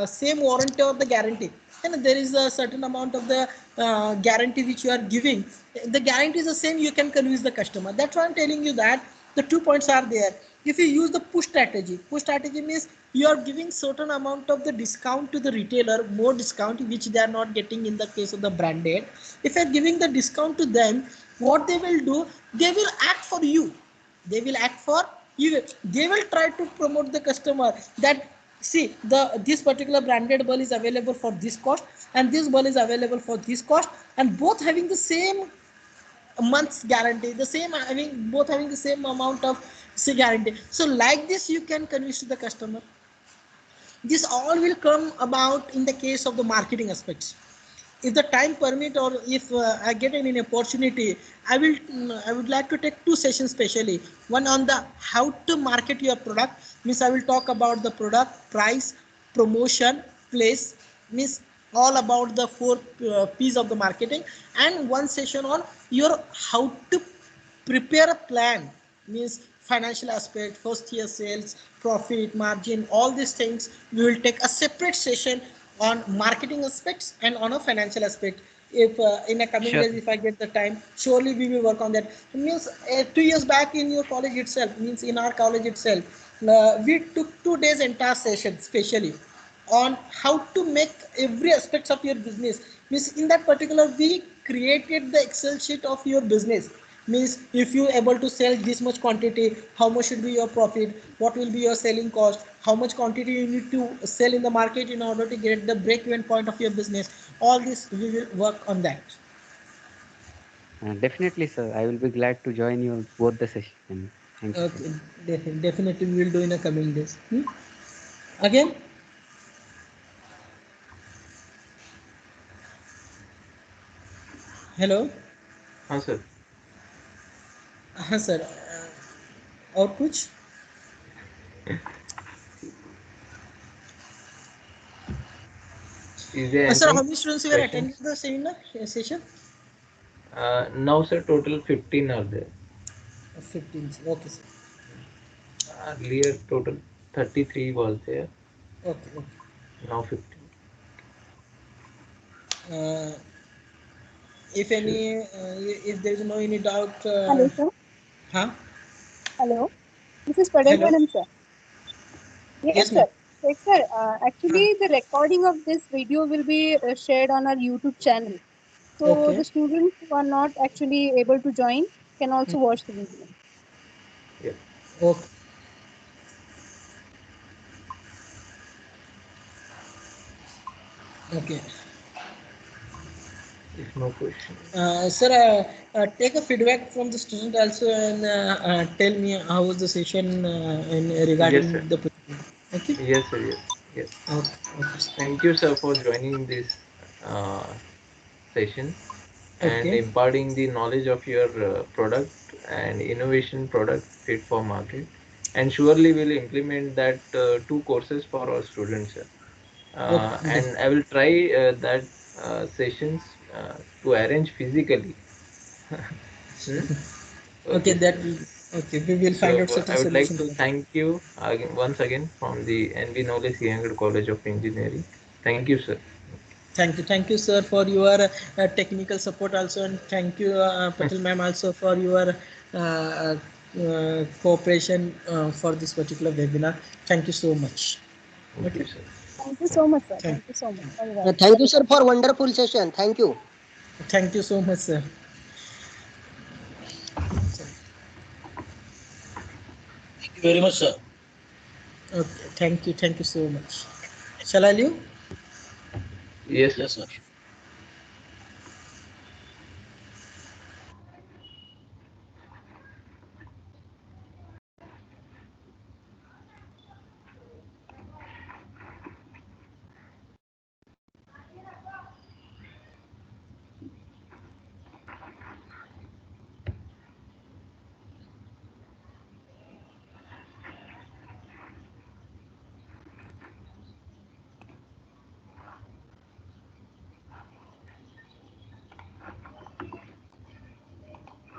same warranty or the guarantee, and there is a certain amount of the guarantee which you are giving, the guarantee is the same, you can convince the customer. That's why I'm telling you that the 2 points are there. If you use the push strategy means you are giving certain amount of the discount to the retailer, more discount which they are not getting in the case of the branded. If you're giving the discount to them, what they will do, they will act for you, they will act for you, they will try to promote the customer that see the this particular branded bulb is available for this cost, and this bulb is available for this cost, and both having the same months guarantee, the same having both having the same amount of say guarantee. So like this you can convince to the customer. This all will come about in the case of the marketing aspects. If the time permit, or if I get any opportunity, I would like to take two sessions specially. One on the how to market your product, means I will talk about the product price, promotion, place, means all about the four P's of the marketing. And one session on your how to prepare a plan, means financial aspect, first year sales, profit margin, all these things we will take a separate session on marketing aspects and on a financial aspect. if in a coming Sure. days, if I get the time, surely we will work on that. Means 2 years back in your college itself, means in our college itself, we took 2 days entire session specially on how to make every aspects of your business. Means in that particular, we created the Excel sheet of your business. Means if you able to sell this much quantity, how much should be your profit, what will be your selling cost, how much quantity you need to sell in the market in order to get the break even point of your business. All this we will work on that. Definitely, sir. I will be glad to join you both the session. Thank you, sir. Okay, definitely we will do in the coming days. Again. Hello. हाँ sir. हाँ sir. और कुछ? Is there Sir, how anything? many students were attending Questions? the seminar session? Now sir, total 15 are there. 15. Okay, sir. Earlier total 33 was there. Okay, okay. Now 15. If any, if there is no any doubt. Hello, sir. Huh? Hello. This is Padel Hello. Madam, sir. Yes, Yes, ma'am. sir. Yes, sir. Actually, the recording of this video will be shared on our YouTube channel. So Okay. the students who are not actually able to join can also watch the video. Yeah. Okay. Okay. If no question. Sir, take a feedback from the student also and tell me how was the session Yes sir. regarding the. Okay. Yes sir. Yes. Yes. Okay. Okay. Thank you sir for joining this uh, session and Okay. imparting the knowledge of your product and innovation product fit for market. And surely we'll implement that 2 courses for our students, sir. Okay. And I will try that sessions to arrange physically. Hmm? Okay. Okay, That. sir. Okay. We will find So out certain I would like solution to for that. thank you once again from the NB Knowledge Sihangar College of Engineering. Thank you, sir. Thank you, sir, for your technical support also, and thank you, Patel ma'am, also for your cooperation for this particular webinar. Thank you so much. Thank Okay. you, sir. Thank you so much, sir. Thank, Thank you so much. Very well. Thank you, sir, for wonderful session. Thank you. thank you so much, sir. Thank you very much, sir. Okay. Thank you so much. Shall I leave? Yes, sir. Yes, sir.